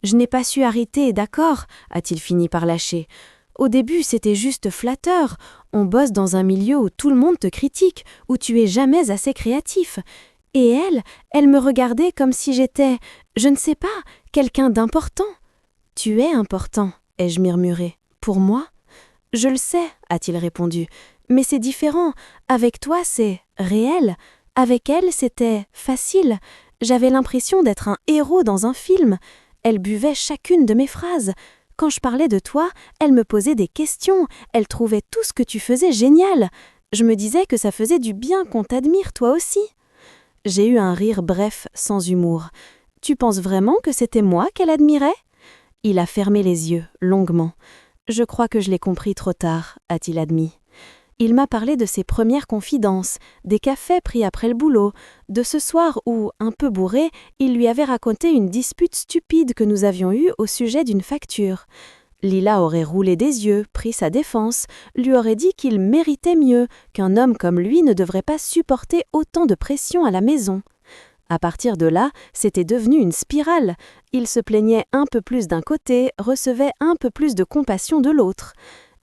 Je n'ai pas su arrêter, d'accord, a-t-il fini par lâcher. Au début, c'était juste flatteur. On bosse dans un milieu où tout le monde te critique, où tu es jamais assez créatif. Et elle me regardait comme si j'étais, je ne sais pas, quelqu'un d'important. Tu es important, ai-je murmuré. Pour moi ? Je le sais, a-t-il répondu. Mais c'est différent. Avec toi, c'est réel. Avec elle, c'était facile. J'avais l'impression d'être un héros dans un film. Elle buvait chacune de mes phrases. Quand je parlais de toi, elle me posait des questions. Elle trouvait tout ce que tu faisais génial. Je me disais que ça faisait du bien qu'on t'admire toi aussi. J'ai eu un rire bref, sans humour. Tu penses vraiment que c'était moi qu'elle admirait ? Il a fermé les yeux, longuement. Je crois que je l'ai compris trop tard, a-t-il admis. Il m'a parlé de ses premières confidences, des cafés pris après le boulot, de ce soir où, un peu bourré, il lui avait raconté une dispute stupide que nous avions eue au sujet d'une facture. Lila aurait roulé des yeux, pris sa défense, lui aurait dit qu'il méritait mieux, qu'un homme comme lui ne devrait pas supporter autant de pression à la maison. À partir de là, c'était devenu une spirale. Il se plaignait un peu plus d'un côté, recevait un peu plus de compassion de l'autre.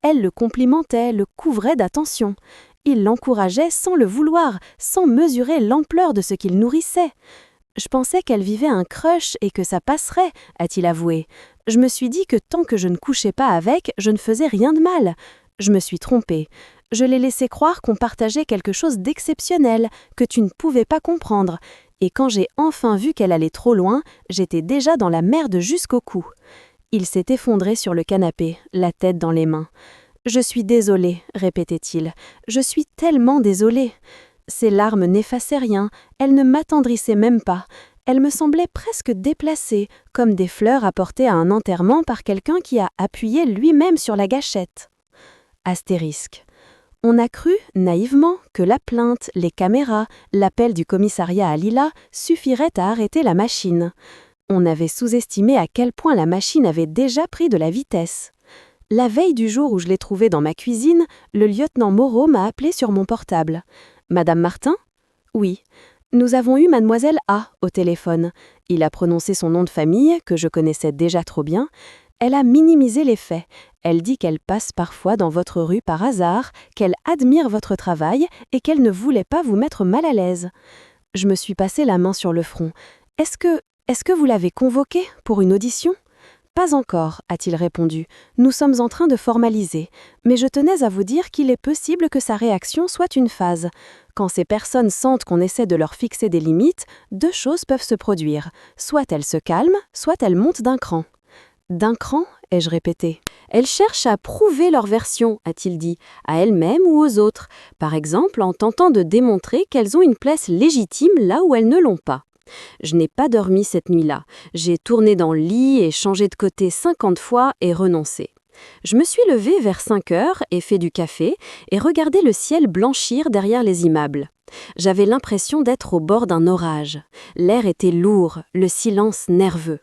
Elle le complimentait, le couvrait d'attention. Il l'encourageait sans le vouloir, sans mesurer l'ampleur de ce qu'il nourrissait. Je pensais qu'elle vivait un crush et que ça passerait, a-t-il avoué. Je me suis dit que tant que je ne couchais pas avec, je ne faisais rien de mal. Je me suis trompée. Je l'ai laissé croire qu'on partageait quelque chose d'exceptionnel, que tu ne pouvais pas comprendre. Et quand j'ai enfin vu qu'elle allait trop loin, j'étais déjà dans la merde jusqu'au cou. Il s'est effondré sur le canapé, la tête dans les mains. « Je suis désolé, répétait-il. « Je suis tellement désolé. » Ses larmes n'effaçaient rien, elles ne m'attendrissaient même pas. Elles me semblaient presque déplacées, comme des fleurs apportées à un enterrement par quelqu'un qui a appuyé lui-même sur la gâchette. Astérisque. On a cru, naïvement, que la plainte, les caméras, l'appel du commissariat à Lila suffiraient à arrêter la machine. On avait sous-estimé à quel point la machine avait déjà pris de la vitesse. La veille du jour où je l'ai trouvée dans ma cuisine, le lieutenant Moreau m'a appelé sur mon portable. « Madame Martin ?»« Oui. » « Nous avons eu mademoiselle A au téléphone. » Il a prononcé son nom de famille, que je connaissais déjà trop bien. Elle a minimisé les faits. Elle dit qu'elle passe parfois dans votre rue par hasard, qu'elle admire votre travail et qu'elle ne voulait pas vous mettre mal à l'aise. Je me suis passé la main sur le front. « Est-ce que vous l'avez convoquée pour une audition ?» « Pas encore, a-t-il répondu. Nous sommes en train de formaliser. Mais je tenais à vous dire qu'il est possible que sa réaction soit une phase. Quand ces personnes sentent qu'on essaie de leur fixer des limites, deux choses peuvent se produire. Soit elles se calment, soit elles montent d'un cran. D'un cran, ai-je répété. Elles cherchent à prouver leur version, a-t-il dit, à elles-mêmes ou aux autres. Par exemple, en tentant de démontrer qu'elles ont une place légitime là où elles ne l'ont pas. Je n'ai pas dormi cette nuit-là. J'ai tourné dans le lit et changé de côté 50 fois et renoncé. Je me suis levée vers 5 heures et fait du café et regardé le ciel blanchir derrière les immeubles. J'avais l'impression d'être au bord d'un orage. L'air était lourd, le silence nerveux.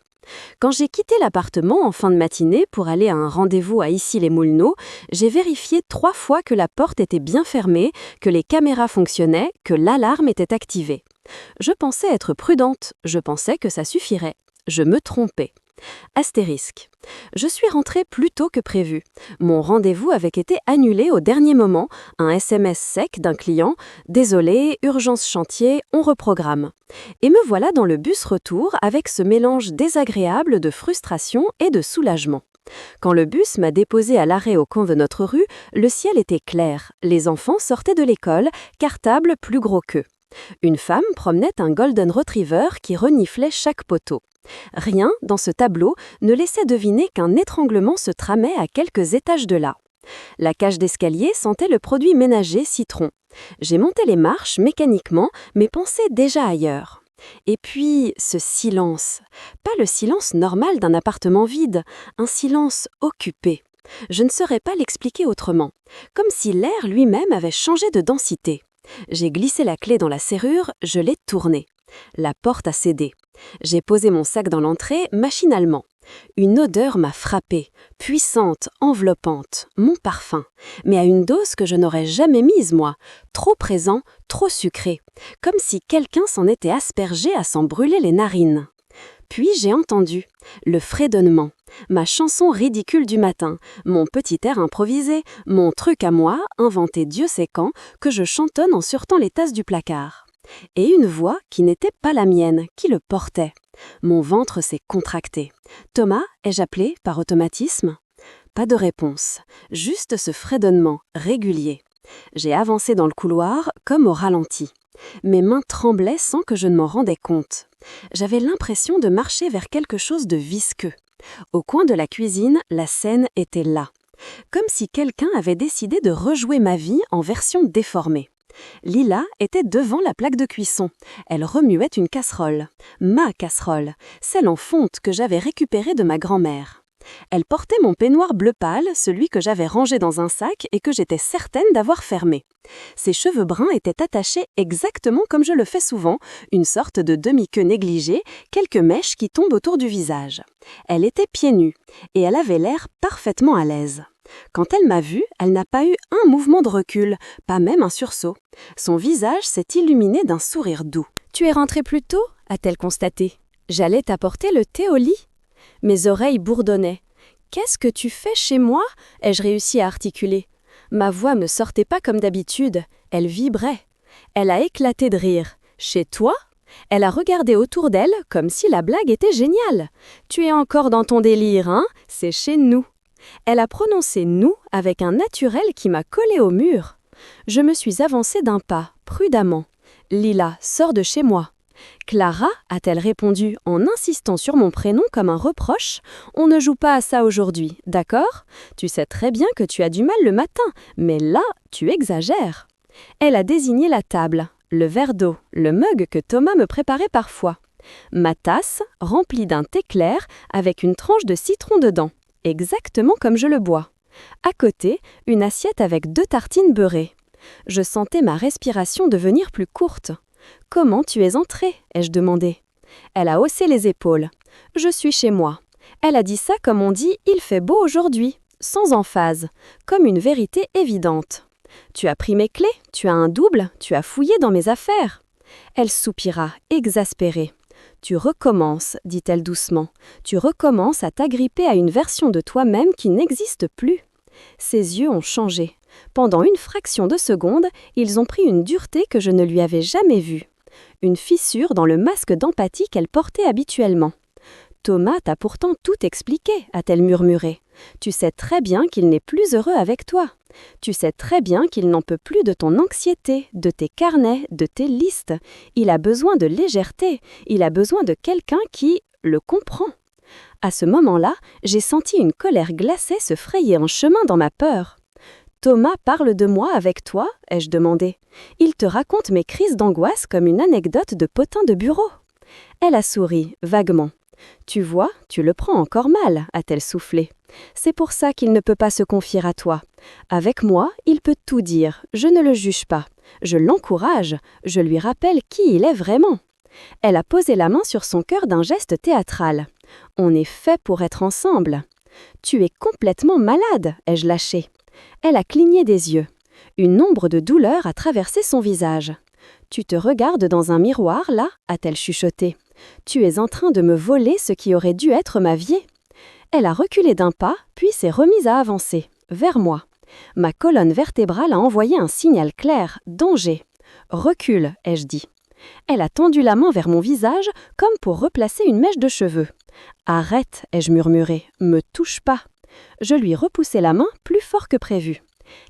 Quand j'ai quitté l'appartement en fin de matinée pour aller à un rendez-vous à Issy-les-Moulineaux, j'ai vérifié 3 fois que la porte était bien fermée, que les caméras fonctionnaient, que l'alarme était activée. Je pensais être prudente, je pensais que ça suffirait. Je me trompais. Astérisque. Je suis rentrée plus tôt que prévu. Mon rendez-vous avait été annulé au dernier moment, un SMS sec d'un client « Désolé, urgence chantier, on reprogramme ». Et me voilà dans le bus retour avec ce mélange désagréable de frustration et de soulagement. Quand le bus m'a déposé à l'arrêt au coin de notre rue, le ciel était clair, les enfants sortaient de l'école, cartable plus gros qu'eux. Une femme promenait un golden retriever qui reniflait chaque poteau. Rien, dans ce tableau, ne laissait deviner qu'un étranglement se tramait à quelques étages de là. La cage d'escalier sentait le produit ménager citron. J'ai monté les marches mécaniquement, mes pensées déjà ailleurs. Et puis, ce silence. Pas le silence normal d'un appartement vide, un silence occupé. Je ne saurais pas l'expliquer autrement, comme si l'air lui-même avait changé de densité. J'ai glissé la clé dans la serrure, je l'ai tournée. La porte a cédé. J'ai posé mon sac dans l'entrée, machinalement. Une odeur m'a frappée, puissante, enveloppante, mon parfum, mais à une dose que je n'aurais jamais mise, moi, trop présent, trop sucré, comme si quelqu'un s'en était aspergé à s'en brûler les narines. Puis j'ai entendu le fredonnement, ma chanson ridicule du matin, mon petit air improvisé, mon truc à moi, inventé Dieu sait quand, que je chantonne en suretant les tasses du placard. Et une voix qui n'était pas la mienne, qui le portait. Mon ventre s'est contracté. Thomas, ai-je appelé par automatisme? Pas de réponse, juste ce fredonnement régulier. J'ai avancé dans le couloir comme au ralenti. Mes mains tremblaient sans que je ne m'en rendais compte. J'avais l'impression de marcher vers quelque chose de visqueux. Au coin de la cuisine, la scène était là. Comme si quelqu'un avait décidé de rejouer ma vie en version déformée. Lila était devant la plaque de cuisson. Elle remuait une casserole. Ma casserole, celle en fonte que j'avais récupérée de ma grand-mère. Elle portait mon peignoir bleu pâle, celui que j'avais rangé dans un sac et que j'étais certaine d'avoir fermé. Ses cheveux bruns étaient attachés exactement comme je le fais souvent, une sorte de demi-queue négligée, quelques mèches qui tombent autour du visage. Elle était pieds nus et elle avait l'air parfaitement à l'aise. Quand elle m'a vue, elle n'a pas eu un mouvement de recul, pas même un sursaut. Son visage s'est illuminé d'un sourire doux. « Tu es rentrée plus tôt ?» a-t-elle constaté. « J'allais t'apporter le thé au lit. » Mes oreilles bourdonnaient. « Qu'est-ce que tu fais chez moi ?» ai-je réussi à articuler. Ma voix ne sortait pas comme d'habitude, elle vibrait. Elle a éclaté de rire. « Chez toi ?» Elle a regardé autour d'elle comme si la blague était géniale. « Tu es encore dans ton délire, hein ? C'est chez nous. » Elle a prononcé « nous » avec un naturel qui m'a collé au mur. Je me suis avancée d'un pas, prudemment. « Lila, sors de chez moi. » « Clara » a-t-elle répondu en insistant sur mon prénom comme un reproche. « On ne joue pas à ça aujourd'hui, d'accord ? Tu sais très bien que tu as du mal le matin, mais là, tu exagères. » Elle a désigné la table, le verre d'eau, le mug que Thomas me préparait parfois. Ma tasse, remplie d'un thé clair avec une tranche de citron dedans, exactement comme je le bois. À côté, une assiette avec 2 tartines beurrées. Je sentais ma respiration devenir plus courte. « Comment tu es entrée ?» ai-je demandé. Elle a haussé les épaules. « Je suis chez moi. » Elle a dit ça comme on dit « il fait beau aujourd'hui », sans emphase, comme une vérité évidente. « Tu as pris mes clés, tu as un double, tu as fouillé dans mes affaires. » Elle soupira, exaspérée. « Tu recommences, dit-elle doucement. Tu recommences à t'agripper à une version de toi-même qui n'existe plus. » Ses yeux ont changé. Pendant une fraction de seconde, ils ont pris une dureté que je ne lui avais jamais vue. Une fissure dans le masque d'empathie qu'elle portait habituellement. « Thomas t'a pourtant tout expliqué, a-t-elle murmuré. Tu sais très bien qu'il n'est plus heureux avec toi. Tu sais très bien qu'il n'en peut plus de ton anxiété, de tes carnets, de tes listes. Il a besoin de légèreté, il a besoin de quelqu'un qui le comprend. » À ce moment-là, j'ai senti une colère glacée se frayer un chemin dans ma peur. « Thomas parle de moi avec toi ?» ai-je demandé. « Il te raconte mes crises d'angoisse comme une anecdote de potin de bureau. » Elle a souri, vaguement. « Tu vois, tu le prends encore mal » a-t-elle soufflé. « C'est pour ça qu'il ne peut pas se confier à toi. Avec moi, il peut tout dire, je ne le juge pas. Je l'encourage, je lui rappelle qui il est vraiment. » Elle a posé la main sur son cœur d'un geste théâtral. « On est fait pour être ensemble. »« Tu es complètement malade » ai-je lâché. Elle a cligné des yeux. Une ombre de douleur a traversé son visage. « Tu te regardes dans un miroir, là » a-t-elle chuchoté. « Tu es en train de me voler ce qui aurait dû être ma vie. » Elle a reculé d'un pas, puis s'est remise à avancer, vers moi. Ma colonne vertébrale a envoyé un signal clair, danger. « Recule » ai-je dit. Elle a tendu la main vers mon visage, comme pour replacer une mèche de cheveux. « Arrête » ai-je murmuré, « me touche pas ». Je lui repoussai la main plus fort que prévu.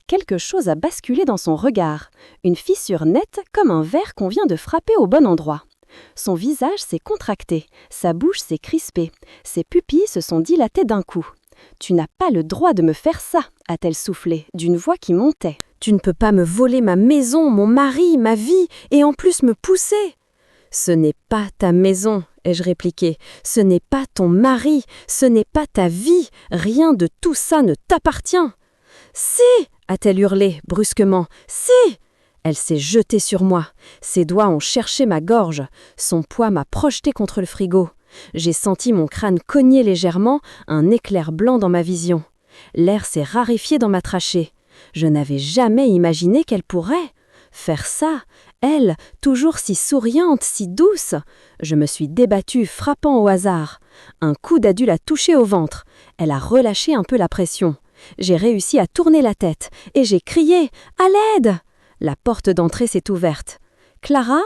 Quelque chose a basculé dans son regard, une fissure nette comme un verre qu'on vient de frapper au bon endroit. Son visage s'est contracté, sa bouche s'est crispée, ses pupilles se sont dilatées d'un coup. « Tu n'as pas le droit de me faire ça » a-t-elle soufflé, d'une voix qui montait. « Tu ne peux pas me voler ma maison, mon mari, ma vie, et en plus me pousser. Ce n'est pas ta maison, ai-je répliqué. Ce n'est pas ton mari, ce n'est pas ta vie. Rien de tout ça ne t'appartient. Si, a-t-elle hurlé brusquement. Si. Elle s'est jetée sur moi. Ses doigts ont cherché ma gorge. Son poids m'a projeté contre le frigo. J'ai senti mon crâne cogner légèrement, un éclair blanc dans ma vision. L'air s'est raréfié dans ma trachée. Je n'avais jamais imaginé qu'elle pourrait faire ça. Elle, toujours si souriante, si douce. Je me suis débattue, frappant au hasard. Un coude a dû la toucher au ventre. Elle a relâché un peu la pression. J'ai réussi à tourner la tête et j'ai crié « À l'aide !» La porte d'entrée s'est ouverte. « Clara ?»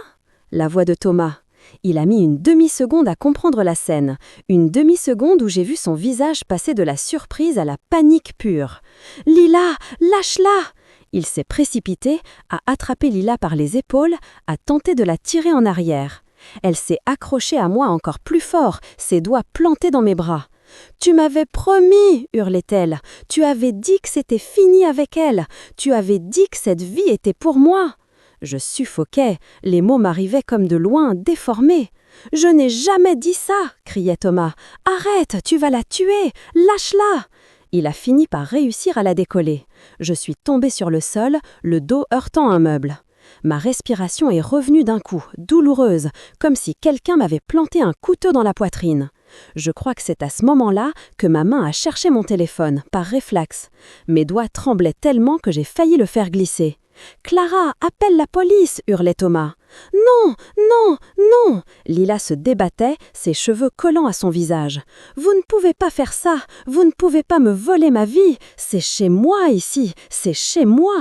La voix de Thomas. Il a mis une demi-seconde à comprendre la scène. Une demi-seconde où j'ai vu son visage passer de la surprise à la panique pure. « Lila, lâche-la !» Il s'est précipité, a attrapé Lila par les épaules, a tenté de la tirer en arrière. Elle s'est accrochée à moi encore plus fort, ses doigts plantés dans mes bras. « Tu m'avais promis, hurlait-elle. Tu avais dit que c'était fini avec elle. Tu avais dit que cette vie était pour moi. Je suffoquais, les mots m'arrivaient comme de loin, déformés. « Je n'ai jamais dit ça, criait Thomas. Arrête, tu vas la tuer, lâche-la. Il a fini par réussir à la décoller. Je suis tombée sur le sol, le dos heurtant un meuble. Ma respiration est revenue d'un coup, douloureuse, comme si quelqu'un m'avait planté un couteau dans la poitrine. Je crois que c'est à ce moment-là que ma main a cherché mon téléphone, par réflexe. Mes doigts tremblaient tellement que j'ai failli le faire glisser. « Clara, appelle la police !» hurlait Thomas. « Non, non, non !» Lila se débattait, ses cheveux collant à son visage. « Vous ne pouvez pas faire ça, vous ne pouvez pas me voler ma vie, c'est chez moi ici, c'est chez moi !»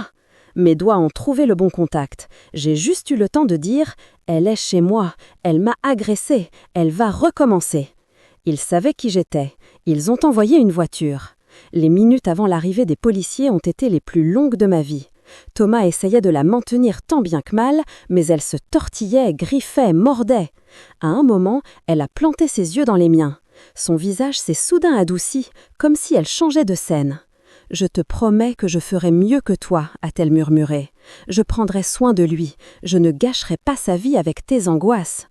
Mes doigts ont trouvé le bon contact. J'ai juste eu le temps de dire « Elle est chez moi, elle m'a agressée, elle va recommencer !» Ils savaient qui j'étais. Ils ont envoyé une voiture. Les minutes avant l'arrivée des policiers ont été les plus longues de ma vie. Thomas essayait de la maintenir tant bien que mal, mais elle se tortillait, griffait, mordait. À un moment, elle a planté ses yeux dans les miens. Son visage s'est soudain adouci, comme si elle changeait de scène. « Je te promets que je ferai mieux que toi », a-t-elle murmuré. « Je prendrai soin de lui. Je ne gâcherai pas sa vie avec tes angoisses. »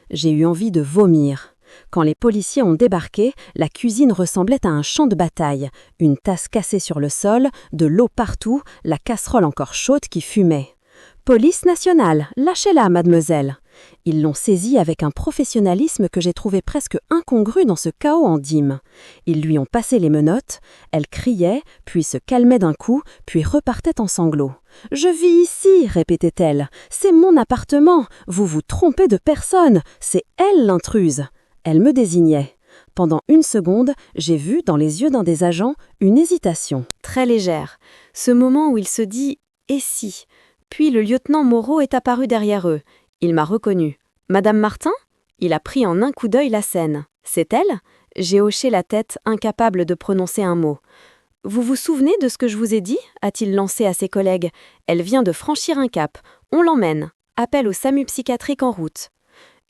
J'ai eu envie de vomir. Quand les policiers ont débarqué, la cuisine ressemblait à un champ de bataille. Une tasse cassée sur le sol, de l'eau partout, la casserole encore chaude qui fumait. « Police nationale, lâchez-la, mademoiselle !» Ils l'ont saisie avec un professionnalisme que j'ai trouvé presque incongru dans ce chaos en dîme. Ils lui ont passé les menottes, elle criait, puis se calmait d'un coup, puis repartait en sanglots. « Je vis ici, répétait-elle. C'est mon appartement. Vous vous trompez de personne. C'est elle l'intruse. » Elle me désignait. Pendant une seconde, j'ai vu, dans les yeux d'un des agents, une hésitation. Très légère. Ce moment où il se dit « et si ?» Puis le lieutenant Moreau est apparu derrière eux. Il m'a reconnu. « Madame Martin ?» Il a pris en un coup d'œil la scène. « C'est elle ?» J'ai hoché la tête, incapable de prononcer un mot. « Vous vous souvenez de ce que je vous ai dit ?» a-t-il lancé à ses collègues. « Elle vient de franchir un cap. On l'emmène. Appel au SAMU psychiatrique en route. »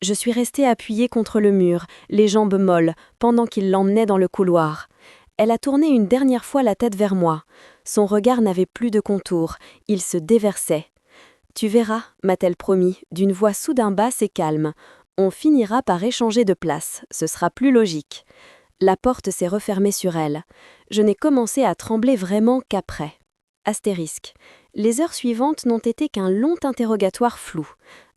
Je suis restée appuyée contre le mur, les jambes molles, pendant qu'il l'emmenait dans le couloir. Elle a tourné une dernière fois la tête vers moi. Son regard n'avait plus de contour, il se déversait. « Tu verras », m'a-t-elle promis, d'une voix soudain basse et calme. « On finira par échanger de place, ce sera plus logique. » La porte s'est refermée sur elle. Je n'ai commencé à trembler vraiment qu'après. Astérisque. Les heures suivantes n'ont été qu'un long interrogatoire flou.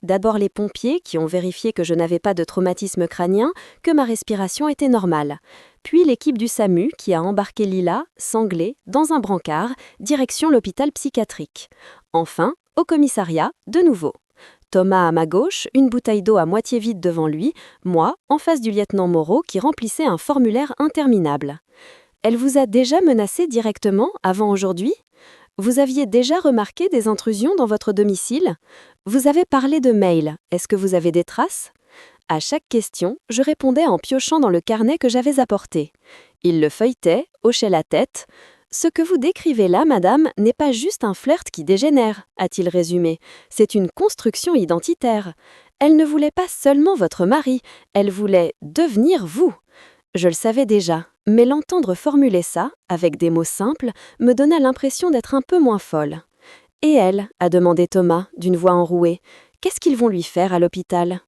D'abord les pompiers qui ont vérifié que je n'avais pas de traumatisme crânien, que ma respiration était normale. Puis l'équipe du SAMU qui a embarqué Lila, sanglée, dans un brancard, direction l'hôpital psychiatrique. Enfin, au commissariat, de nouveau. Thomas à ma gauche, une bouteille d'eau à moitié vide devant lui, moi, en face du lieutenant Moreau qui remplissait un formulaire interminable. « Elle vous a déjà menacé directement avant aujourd'hui ? Vous aviez déjà remarqué des intrusions dans votre domicile ? Vous avez parlé de mails, est-ce que vous avez des traces ? » À chaque question, je répondais en piochant dans le carnet que j'avais apporté. Il le feuilletait, hochait la tête. « Ce que vous décrivez là, madame, n'est pas juste un flirt qui dégénère, a-t-il résumé. C'est une construction identitaire. Elle ne voulait pas seulement votre mari, elle voulait devenir vous. » Je le savais déjà, mais l'entendre formuler ça, avec des mots simples, me donna l'impression d'être un peu moins folle. « Et elle ?» a demandé Thomas, d'une voix enrouée. « Qu'est-ce qu'ils vont lui faire à l'hôpital ?»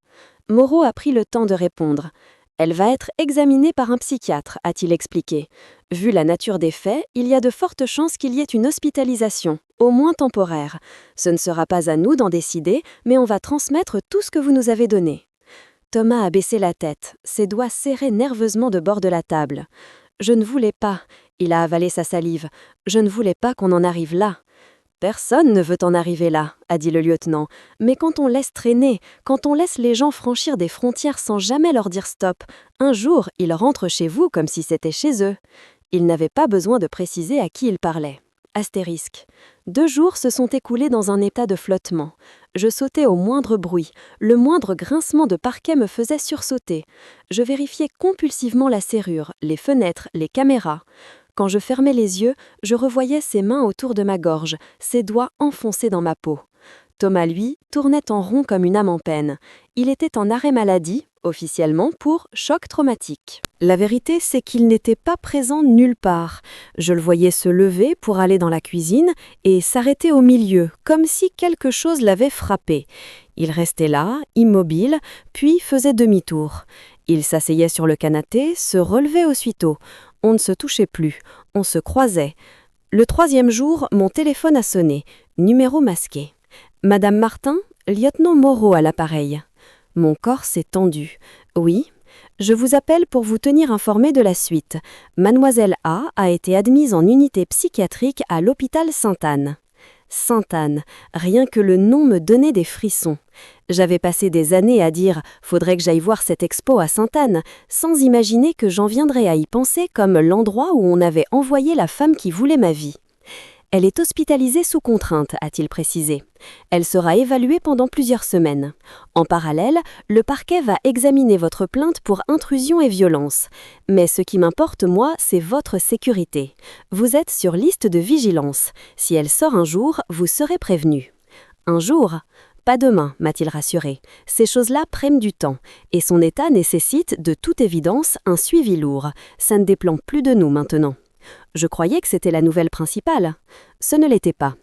Moreau a pris le temps de répondre. Elle va être examinée par un psychiatre, a-t-il expliqué. Vu la nature des faits, il y a de fortes chances qu'il y ait une hospitalisation, au moins temporaire. Ce ne sera pas à nous d'en décider, mais on va transmettre tout ce que vous nous avez donné. Thomas a baissé la tête, ses doigts serrés nerveusement de bord de la table. Je ne voulais pas, il a avalé sa salive, je ne voulais pas qu'on en arrive là. Personne ne veut en arriver là, a dit le lieutenant, mais quand on laisse traîner, quand on laisse les gens franchir des frontières sans jamais leur dire stop, un jour, ils rentrent chez vous comme si c'était chez eux. Il n'avait pas besoin de préciser à qui il parlait. Astérisque. 2 jours se sont écoulés dans un état de flottement. Je sautais au moindre bruit, le moindre grincement de parquet me faisait sursauter. Je vérifiais compulsivement la serrure, les fenêtres, les caméras. Quand je fermais les yeux, je revoyais ses mains autour de ma gorge, ses doigts enfoncés dans ma peau. Thomas, lui, tournait en rond comme une âme en peine. Il était en arrêt maladie, officiellement pour choc traumatique. La vérité, c'est qu'il n'était pas présent nulle part. Je le voyais se lever pour aller dans la cuisine et s'arrêter au milieu, comme si quelque chose l'avait frappé. Il restait là, immobile, puis faisait demi-tour. Il s'asseyait sur le canapé, se relevait aussitôt. On ne se touchait plus, on se croisait. Le 3e jour, mon téléphone a sonné, numéro masqué. Madame Martin, lieutenant Moreau à l'appareil. Mon corps s'est tendu. Oui, je vous appelle pour vous tenir informé de la suite. Mademoiselle A été admise en unité psychiatrique à l'hôpital Sainte-Anne. Sainte-Anne, rien que le nom me donnait des frissons. J'avais passé des années à dire « faudrait que j'aille voir cette expo à Sainte-Anne », sans imaginer que j'en viendrais à y penser comme l'endroit où on avait envoyé la femme qui voulait ma vie. Elle est hospitalisée sous contrainte, a-t-il précisé. Elle sera évaluée pendant plusieurs semaines. En parallèle, le parquet va examiner votre plainte pour intrusion et violence. Mais ce qui m'importe, moi, c'est votre sécurité. Vous êtes sur liste de vigilance. Si elle sort un jour, vous serez prévenu. Un jour ? Pas demain, m'a-t-il rassuré. Ces choses-là prennent du temps, et son état nécessite, de toute évidence, un suivi lourd. Ça ne dépend plus de nous maintenant. Je croyais que c'était la nouvelle principale. Ce ne l'était pas.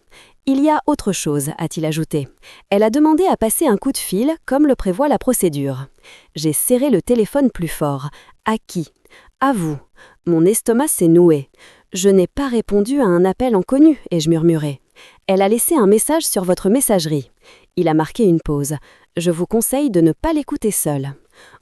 Il y a autre chose, a-t-il ajouté. Elle a demandé à passer un coup de fil, comme le prévoit la procédure. J'ai serré le téléphone plus fort. À qui ? À vous. Mon estomac s'est noué. Je n'ai pas répondu à un appel inconnu, ai-je murmuré. Elle a laissé un message sur votre messagerie. Il a marqué une pause. Je vous conseille de ne pas l'écouter seul.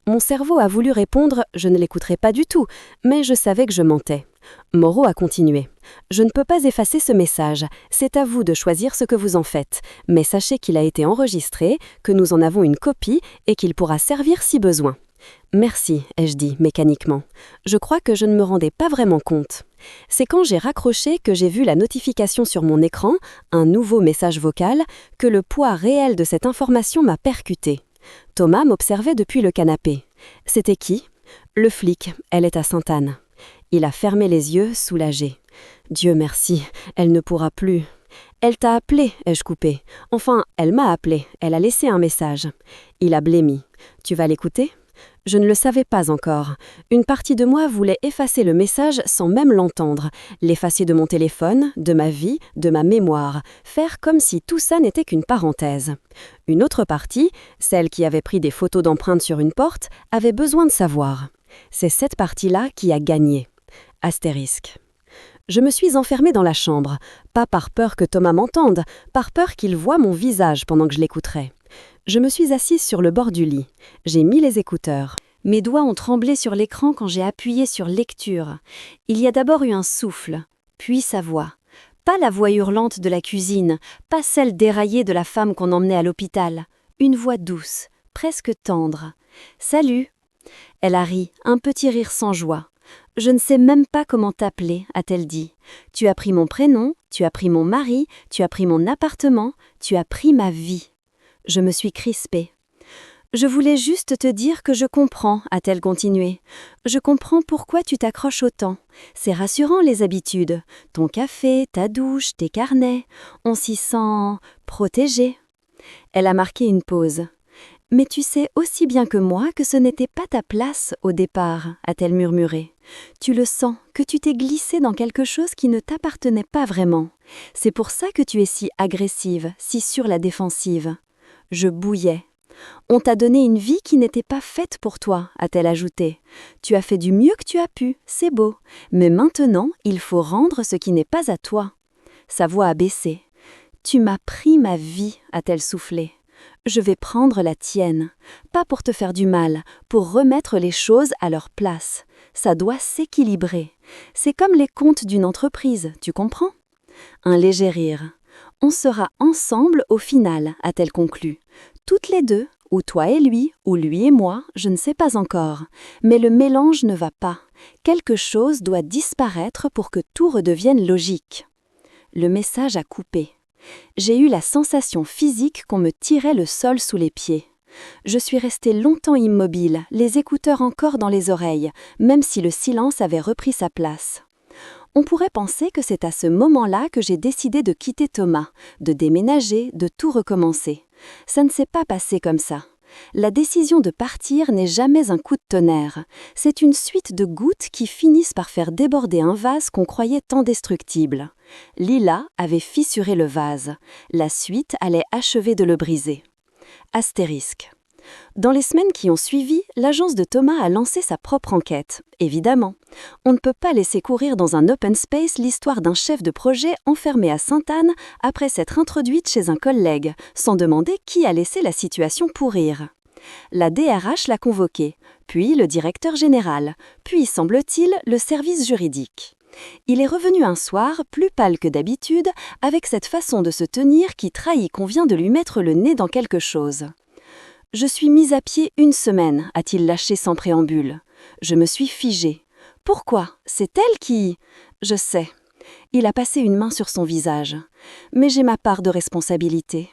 Mon cerveau a voulu répondre « je ne l'écouterai pas du tout », mais je savais que je mentais. Moreau a continué. « Je ne peux pas effacer ce message, c'est à vous de choisir ce que vous en faites, mais sachez qu'il a été enregistré, que nous en avons une copie et qu'il pourra servir si besoin. » Merci, ai-je dit mécaniquement. Je crois que je ne me rendais pas vraiment compte. C'est quand j'ai raccroché que j'ai vu la notification sur mon écran, un nouveau message vocal, que le poids réel de cette information m'a percuté. Thomas m'observait depuis le canapé. C'était qui ? Le flic, elle est à Sainte-Anne. Il a fermé les yeux, soulagé. Dieu merci, elle ne pourra plus. Elle t'a appelé, ai-je coupé. Enfin, elle m'a appelé, elle a laissé un message. Il a blêmi. Tu vas l'écouter ? Je ne le savais pas encore. Une partie de moi voulait effacer le message sans même l'entendre, l'effacer de mon téléphone, de ma vie, de ma mémoire, faire comme si tout ça n'était qu'une parenthèse. Une autre partie, celle qui avait pris des photos d'empreintes sur une porte, avait besoin de savoir. C'est cette partie-là qui a gagné. Astérisque. Je me suis enfermée dans la chambre, pas par peur que Thomas m'entende, par peur qu'il voie mon visage pendant que je l'écouterais. Je me suis assise sur le bord du lit. J'ai mis les écouteurs. Mes doigts ont tremblé sur l'écran quand j'ai appuyé sur lecture. Il y a d'abord eu un souffle, puis sa voix. Pas la voix hurlante de la cuisine, pas celle déraillée de la femme qu'on emmenait à l'hôpital. Une voix douce, presque tendre. « Salut !» Elle a ri, un petit rire sans joie. « Je ne sais même pas comment t'appeler, a-t-elle dit. Tu as pris mon prénom, tu as pris mon mari, tu as pris mon appartement, tu as pris ma vie. » Je me suis crispée. « Je voulais juste te dire que je comprends, a-t-elle continué. Je comprends pourquoi tu t'accroches autant. C'est rassurant les habitudes. Ton café, ta douche, tes carnets. On s'y sent protégé. » Elle a marqué une pause. « Mais tu sais aussi bien que moi que ce n'était pas ta place au départ, a-t-elle murmuré. Tu le sens, que tu t'es glissée dans quelque chose qui ne t'appartenait pas vraiment. C'est pour ça que tu es si agressive, si sur la défensive. » Je bouillais. On t'a donné une vie qui n'était pas faite pour toi, a-t-elle ajouté. Tu as fait du mieux que tu as pu, c'est beau. Mais maintenant, il faut rendre ce qui n'est pas à toi. Sa voix a baissé. Tu m'as pris ma vie, a-t-elle soufflé. Je vais prendre la tienne. Pas pour te faire du mal, pour remettre les choses à leur place. Ça doit s'équilibrer. C'est comme les comptes d'une entreprise, tu comprends? Un léger rire. On sera ensemble au final, a-t-elle conclu. Toutes les deux, ou toi et lui et moi, je ne sais pas encore. Mais le mélange ne va pas. Quelque chose doit disparaître pour que tout redevienne logique. Le message a coupé. J'ai eu la sensation physique qu'on me tirait le sol sous les pieds. Je suis restée longtemps immobile, les écouteurs encore dans les oreilles, même si le silence avait repris sa place. On pourrait penser que c'est à ce moment-là que j'ai décidé de quitter Thomas, de déménager, de tout recommencer. Ça ne s'est pas passé comme ça. La décision de partir n'est jamais un coup de tonnerre. C'est une suite de gouttes qui finissent par faire déborder un vase qu'on croyait tant destructible. Lila avait fissuré le vase. La suite allait achever de le briser. Astérisque. Dans les semaines qui ont suivi, l'agence de Thomas a lancé sa propre enquête. Évidemment, on ne peut pas laisser courir dans un open space l'histoire d'un chef de projet enfermé à Sainte-Anne après s'être introduite chez un collègue, sans demander qui a laissé la situation pourrir. La DRH l'a convoqué, puis le directeur général, puis, semble-t-il, le service juridique. Il est revenu un soir, plus pâle que d'habitude, avec cette façon de se tenir qui trahit qu'on vient de lui mettre le nez dans quelque chose. « Je suis mise à pied une semaine », a-t-il lâché sans préambule. Je me suis figée. « Pourquoi? C'est elle qui… » Je sais. Il a passé une main sur son visage. Mais j'ai ma part de responsabilité.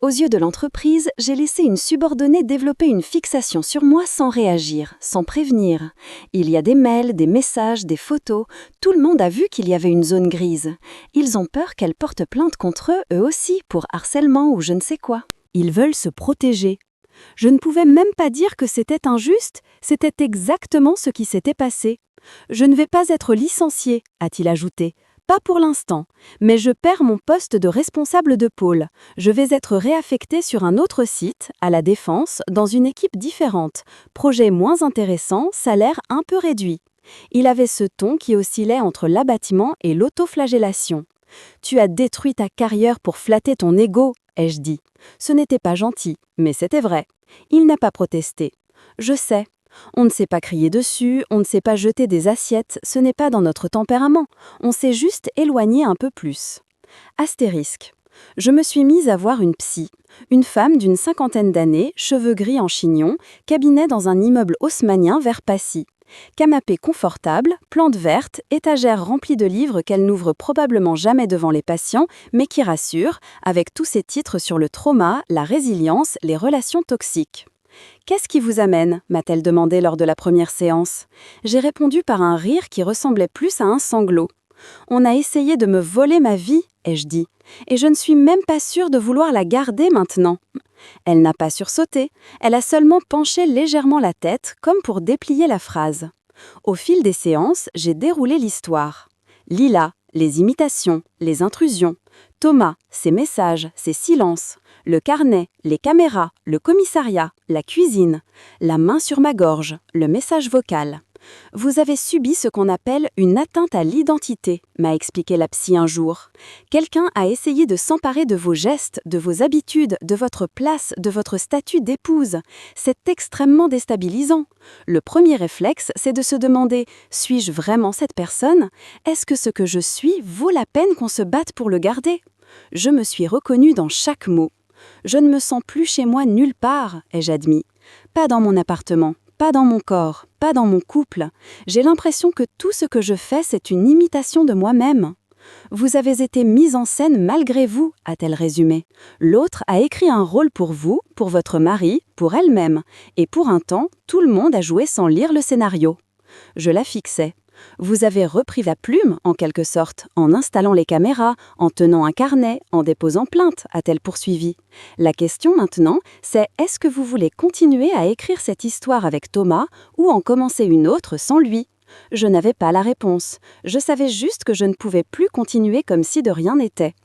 Aux yeux de l'entreprise, j'ai laissé une subordonnée développer une fixation sur moi sans réagir, sans prévenir. Il y a des mails, des messages, des photos. Tout le monde a vu qu'il y avait une zone grise. Ils ont peur qu'elle porte plainte contre eux aussi, pour harcèlement ou je ne sais quoi. Ils veulent se protéger. Je ne pouvais même pas dire que c'était injuste, c'était exactement ce qui s'était passé. Je ne vais pas être licencié, a-t-il ajouté. Pas pour l'instant, mais je perds mon poste de responsable de pôle. Je vais être réaffecté sur un autre site, à la Défense, dans une équipe différente. Projet moins intéressant, salaire un peu réduit. Il avait ce ton qui oscillait entre l'abattement et l'autoflagellation. « Tu as détruit ta carrière pour flatter ton ego », ai-je dit. Ce n'était pas gentil, mais c'était vrai. Il n'a pas protesté. Je sais. On ne sait pas crier dessus, on ne sait pas jeter des assiettes, ce n'est pas dans notre tempérament. On s'est juste éloigné un peu plus. Astérisque. Je me suis mise à voir une psy. Une femme d'une 50aine d'années, cheveux gris en chignon, cabinet dans un immeuble haussmannien vers Passy. Canapé confortable, plantes vertes, étagères remplies de livres qu'elle n'ouvre probablement jamais devant les patients, mais qui rassurent, avec tous ces titres sur le trauma, la résilience, les relations toxiques. « Qu'est-ce qui vous amène » m'a-t-elle demandé lors de la première séance. J'ai répondu par un rire qui ressemblait plus à un sanglot. « On a essayé de me voler ma vie » ai-je dit, « et je ne suis même pas sûre de vouloir la garder maintenant. » Elle n'a pas sursauté, elle a seulement penché légèrement la tête comme pour déplier la phrase. Au fil des séances, j'ai déroulé l'histoire. Lila, les imitations, les intrusions. Thomas, ses messages, ses silences. Le carnet, les caméras, le commissariat, la cuisine. La main sur ma gorge, le message vocal. Vous avez subi ce qu'on appelle une atteinte à l'identité, m'a expliqué la psy un jour. Quelqu'un a essayé de s'emparer de vos gestes, de vos habitudes, de votre place, de votre statut d'épouse. C'est extrêmement déstabilisant. Le premier réflexe, c'est de se demander « Suis-je vraiment cette personne ? Est-ce que ce que je suis vaut la peine qu'on se batte pour le garder ?» Je me suis reconnue dans chaque mot. Je ne me sens plus chez moi nulle part, ai-je admis. Pas dans mon appartement. Pas dans mon corps, pas dans mon couple. J'ai l'impression que tout ce que je fais, c'est une imitation de moi-même. Vous avez été mise en scène malgré vous, a-t-elle résumé. L'autre a écrit un rôle pour vous, pour votre mari, pour elle-même. Et pour un temps, tout le monde a joué sans lire le scénario. Je la fixais. Vous avez repris la plume, en quelque sorte, en installant les caméras, en tenant un carnet, en déposant plainte, a-t-elle poursuivi. La question maintenant, c'est est-ce que vous voulez continuer à écrire cette histoire avec Thomas ou en commencer une autre sans lui ? Je n'avais pas la réponse. Je savais juste que je ne pouvais plus continuer comme si de rien n'était.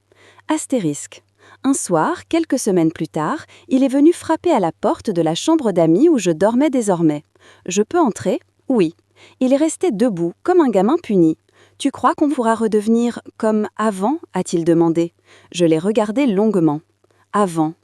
Astérisque. Un soir, quelques semaines plus tard, il est venu frapper à la porte de la chambre d'amis où je dormais désormais. « Je peux entrer ?» ?»« Oui. » Il est resté debout, comme un gamin puni. « Tu crois qu'on pourra redevenir comme avant ?» a-t-il demandé. Je l'ai regardé longuement. Avant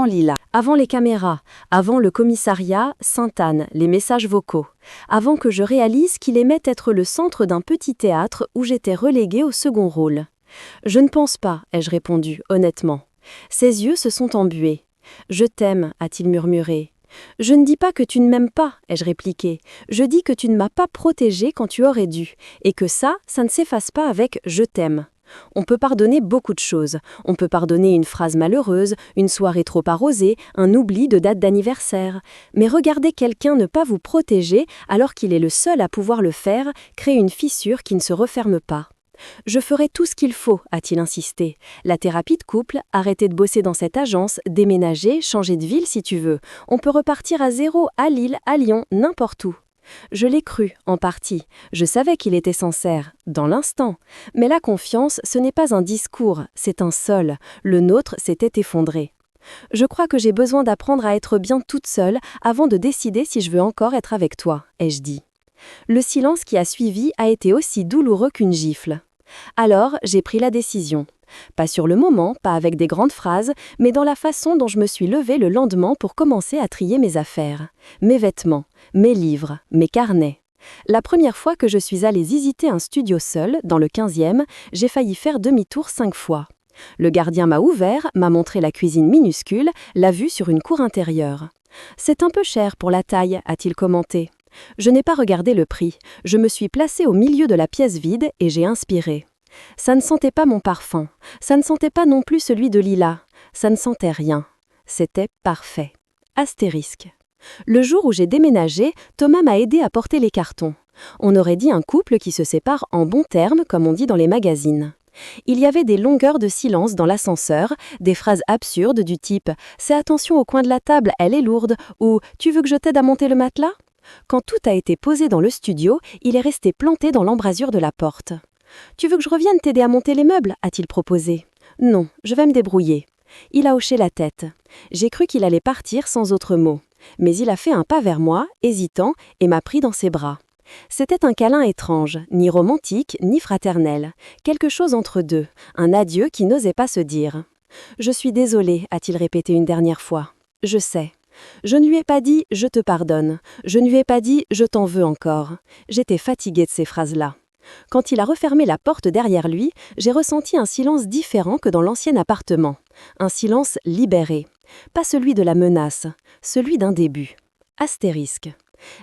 Lila. Avant les caméras, avant le commissariat, Sainte-Anne, les messages vocaux. Avant que je réalise qu'il aimait être le centre d'un petit théâtre où j'étais reléguée au second rôle. « Je ne pense pas », ai-je répondu, honnêtement. Ses yeux se sont embués. « Je t'aime », a-t-il murmuré. « Je ne dis pas que tu ne m'aimes pas », ai-je répliqué. « Je dis que tu ne m'as pas protégée quand tu aurais dû, et que ça ne s'efface pas avec « je t'aime ». On peut pardonner beaucoup de choses. On peut pardonner une phrase malheureuse, une soirée trop arrosée, un oubli de date d'anniversaire. Mais regarder quelqu'un ne pas vous protéger alors qu'il est le seul à pouvoir le faire crée une fissure qui ne se referme pas. « Je ferai tout ce qu'il faut », a-t-il insisté. « La thérapie de couple, arrêter de bosser dans cette agence, déménager, changer de ville si tu veux. On peut repartir à zéro, à Lille, à Lyon, n'importe où. » Je l'ai cru, en partie. Je savais qu'il était sincère, dans l'instant. Mais la confiance, ce n'est pas un discours, c'est un sol. Le nôtre s'était effondré. Je crois que j'ai besoin d'apprendre à être bien toute seule avant de décider si je veux encore être avec toi, ai-je dit. Le silence qui a suivi a été aussi douloureux qu'une gifle. Alors, j'ai pris la décision. Pas sur le moment, pas avec des grandes phrases, mais dans la façon dont je me suis levée le lendemain pour commencer à trier mes affaires. Mes vêtements, mes livres, mes carnets. La première fois que je suis allée visiter un studio seul, dans le 15e, j'ai failli faire demi-tour 5 fois. Le gardien m'a ouvert, m'a montré la cuisine minuscule, la vue sur une cour intérieure. « C'est un peu cher pour la taille », a-t-il commenté. Je n'ai pas regardé le prix. Je me suis placée au milieu de la pièce vide et j'ai inspiré. Ça ne sentait pas mon parfum. Ça ne sentait pas non plus celui de Lila. Ça ne sentait rien. C'était parfait. Astérisque. Le jour où j'ai déménagé, Thomas m'a aidé à porter les cartons. On aurait dit un couple qui se sépare en bons termes, comme on dit dans les magazines. Il y avait des longueurs de silence dans l'ascenseur, des phrases absurdes du type « C'est attention au coin de la table, elle est lourde » ou « Tu veux que je t'aide à monter le matelas ?» Quand tout a été posé dans le studio, il est resté planté dans l'embrasure de la porte. « Tu veux que je revienne t'aider à monter les meubles ?» a-t-il proposé. « Non, je vais me débrouiller. » Il a hoché la tête. J'ai cru qu'il allait partir sans autre mot. Mais il a fait un pas vers moi, hésitant, et m'a pris dans ses bras. C'était un câlin étrange, ni romantique, ni fraternel. Quelque chose entre deux, un adieu qui n'osait pas se dire. « Je suis désolée », a-t-il répété une dernière fois. « Je sais. » Je ne lui ai pas dit « je te pardonne ». Je ne lui ai pas dit « je t'en veux encore ». J'étais fatiguée de ces phrases-là. Quand il a refermé la porte derrière lui, j'ai ressenti un silence différent que dans l'ancien appartement. Un silence libéré. Pas celui de la menace, celui d'un début. Astérisque.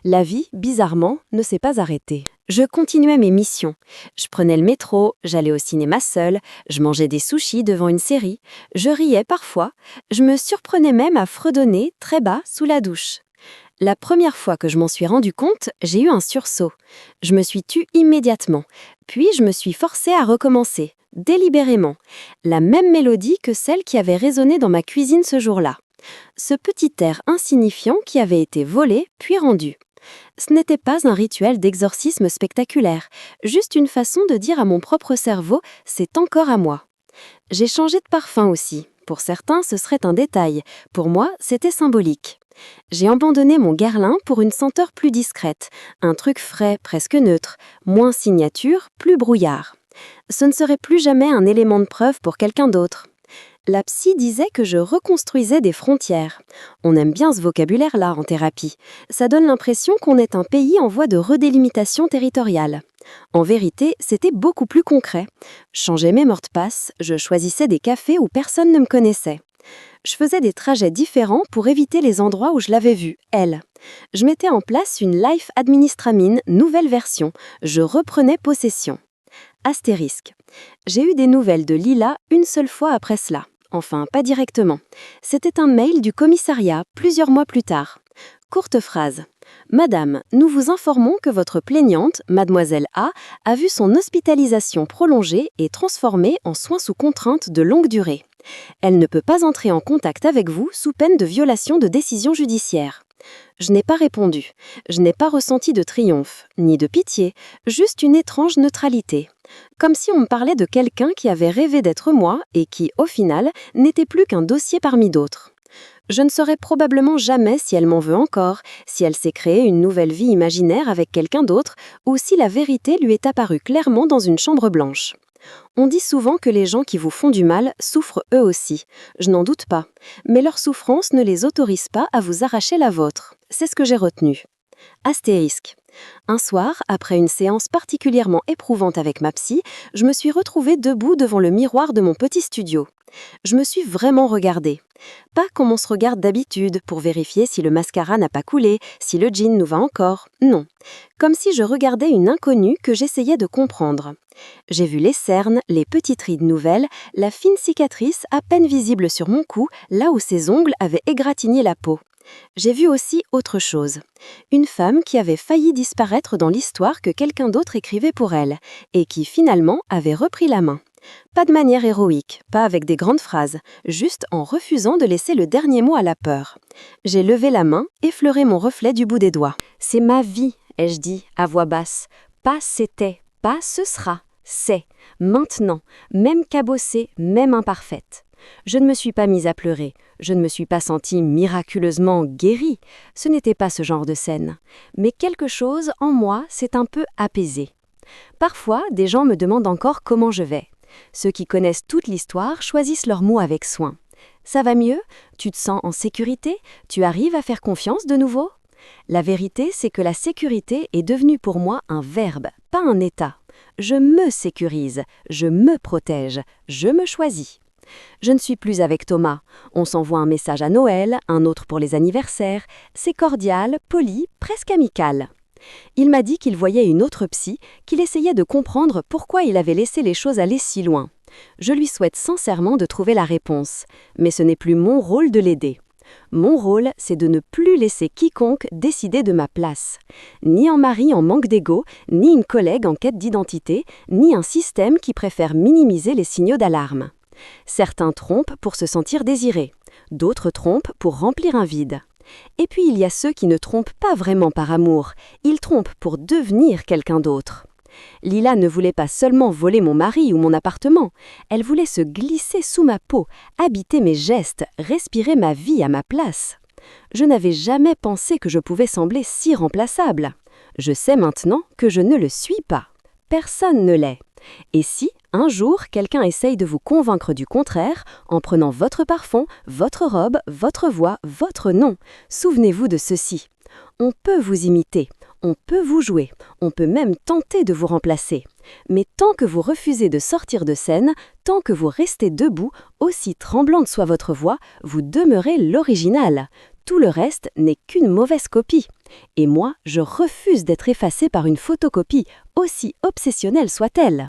La vie, bizarrement, ne s'est pas arrêtée. Je continuais mes missions. Je prenais le métro, j'allais au cinéma seule, je mangeais des sushis devant une série, je riais parfois, je me surprenais même à fredonner très bas sous la douche. La première fois que je m'en suis rendu compte, j'ai eu un sursaut. Je me suis tue immédiatement, puis je me suis forcée à recommencer, délibérément, la même mélodie que celle qui avait résonné dans ma cuisine ce jour-là. Ce petit air insignifiant qui avait été volé puis rendu. Ce n'était pas un rituel d'exorcisme spectaculaire, juste une façon de dire à mon propre cerveau « c'est encore à moi ». J'ai changé de parfum aussi. Pour certains, ce serait un détail. Pour moi, c'était symbolique. J'ai abandonné mon Guerlain pour une senteur plus discrète, un truc frais, presque neutre, moins signature, plus brouillard. Ce ne serait plus jamais un élément de preuve pour quelqu'un d'autre. La psy disait que je reconstruisais des frontières. On aime bien ce vocabulaire-là en thérapie. Ça donne l'impression qu'on est un pays en voie de redélimitation territoriale. En vérité, c'était beaucoup plus concret. Je changeais mes mots de passe, je choisissais des cafés où personne ne me connaissait. Je faisais des trajets différents pour éviter les endroits où je l'avais vue, elle. Je mettais en place une Life Administramine nouvelle version. Je reprenais possession. Astérisque. J'ai eu des nouvelles de Lila une seule fois après cela. Enfin, pas directement. C'était un mail du commissariat plusieurs mois plus tard. Courte phrase. « Madame, nous vous informons que votre plaignante, Mademoiselle A, a vu son hospitalisation prolongée et transformée en soins sous contrainte de longue durée. Elle ne peut pas entrer en contact avec vous sous peine de violation de décision judiciaire. » Je n'ai pas répondu. Je n'ai pas ressenti de triomphe, ni de pitié, juste une étrange neutralité. Comme si on me parlait de quelqu'un qui avait rêvé d'être moi et qui, au final, n'était plus qu'un dossier parmi d'autres. Je ne saurais probablement jamais si elle m'en veut encore, si elle s'est créée une nouvelle vie imaginaire avec quelqu'un d'autre, ou si la vérité lui est apparue clairement dans une chambre blanche. On dit souvent que les gens qui vous font du mal souffrent eux aussi. Je n'en doute pas. Mais leur souffrance ne les autorise pas à vous arracher la vôtre. C'est ce que j'ai retenu. Astérisque. Un soir, après une séance particulièrement éprouvante avec ma psy, je me suis retrouvée debout devant le miroir de mon petit studio. Je me suis vraiment regardée. Pas comme on se regarde d'habitude pour vérifier si le mascara n'a pas coulé, si le jean nous va encore. Non. Comme si je regardais une inconnue que j'essayais de comprendre. J'ai vu les cernes, les petites rides nouvelles, la fine cicatrice à peine visible sur mon cou, là où ses ongles avaient égratigné la peau. J'ai vu aussi autre chose. Une femme qui avait failli disparaître dans l'histoire que quelqu'un d'autre écrivait pour elle, et qui finalement avait repris la main. Pas de manière héroïque, pas avec des grandes phrases, juste en refusant de laisser le dernier mot à la peur. J'ai levé la main, effleuré mon reflet du bout des doigts. « C'est ma vie », ai-je dit à voix basse. Pas c'était, pas ce sera, c'est, maintenant, même cabossée, même imparfaite. Je ne me suis pas mise à pleurer, je ne me suis pas sentie miraculeusement guérie, ce n'était pas ce genre de scène. Mais quelque chose en moi s'est un peu apaisé. Parfois, des gens me demandent encore comment je vais. Ceux qui connaissent toute l'histoire choisissent leurs mots avec soin. Ça va mieux? Tu te sens en sécurité? Tu arrives à faire confiance de nouveau? La vérité, c'est que la sécurité est devenue pour moi un verbe, pas un état. Je me sécurise, je me protège, je me choisis. Je ne suis plus avec Thomas. On s'envoie un message à Noël, un autre pour les anniversaires. C'est cordial, poli, presque amical. Il m'a dit qu'il voyait une autre psy, qu'il essayait de comprendre pourquoi il avait laissé les choses aller si loin. Je lui souhaite sincèrement de trouver la réponse, mais ce n'est plus mon rôle de l'aider. Mon rôle, c'est de ne plus laisser quiconque décider de ma place. Ni un mari en manque d'ego, ni une collègue en quête d'identité, ni un système qui préfère minimiser les signaux d'alarme. Certains trompent pour se sentir désirés, d'autres trompent pour remplir un vide. Et puis il y a ceux qui ne trompent pas vraiment par amour, ils trompent pour devenir quelqu'un d'autre. Lila ne voulait pas seulement voler mon mari ou mon appartement, elle voulait se glisser sous ma peau, habiter mes gestes, respirer ma vie à ma place. Je n'avais jamais pensé que je pouvais sembler si remplaçable. Je sais maintenant que je ne le suis pas. Personne ne l'est. Et si, un jour, quelqu'un essaye de vous convaincre du contraire, en prenant votre parfum, votre robe, votre voix, votre nom, souvenez-vous de ceci. On peut vous imiter, on peut vous jouer, on peut même tenter de vous remplacer. Mais tant que vous refusez de sortir de scène, tant que vous restez debout, aussi tremblante soit votre voix, vous demeurez l'original. Tout le reste n'est qu'une mauvaise copie. Et moi, je refuse d'être effacée par une photocopie, aussi obsessionnelle soit-elle.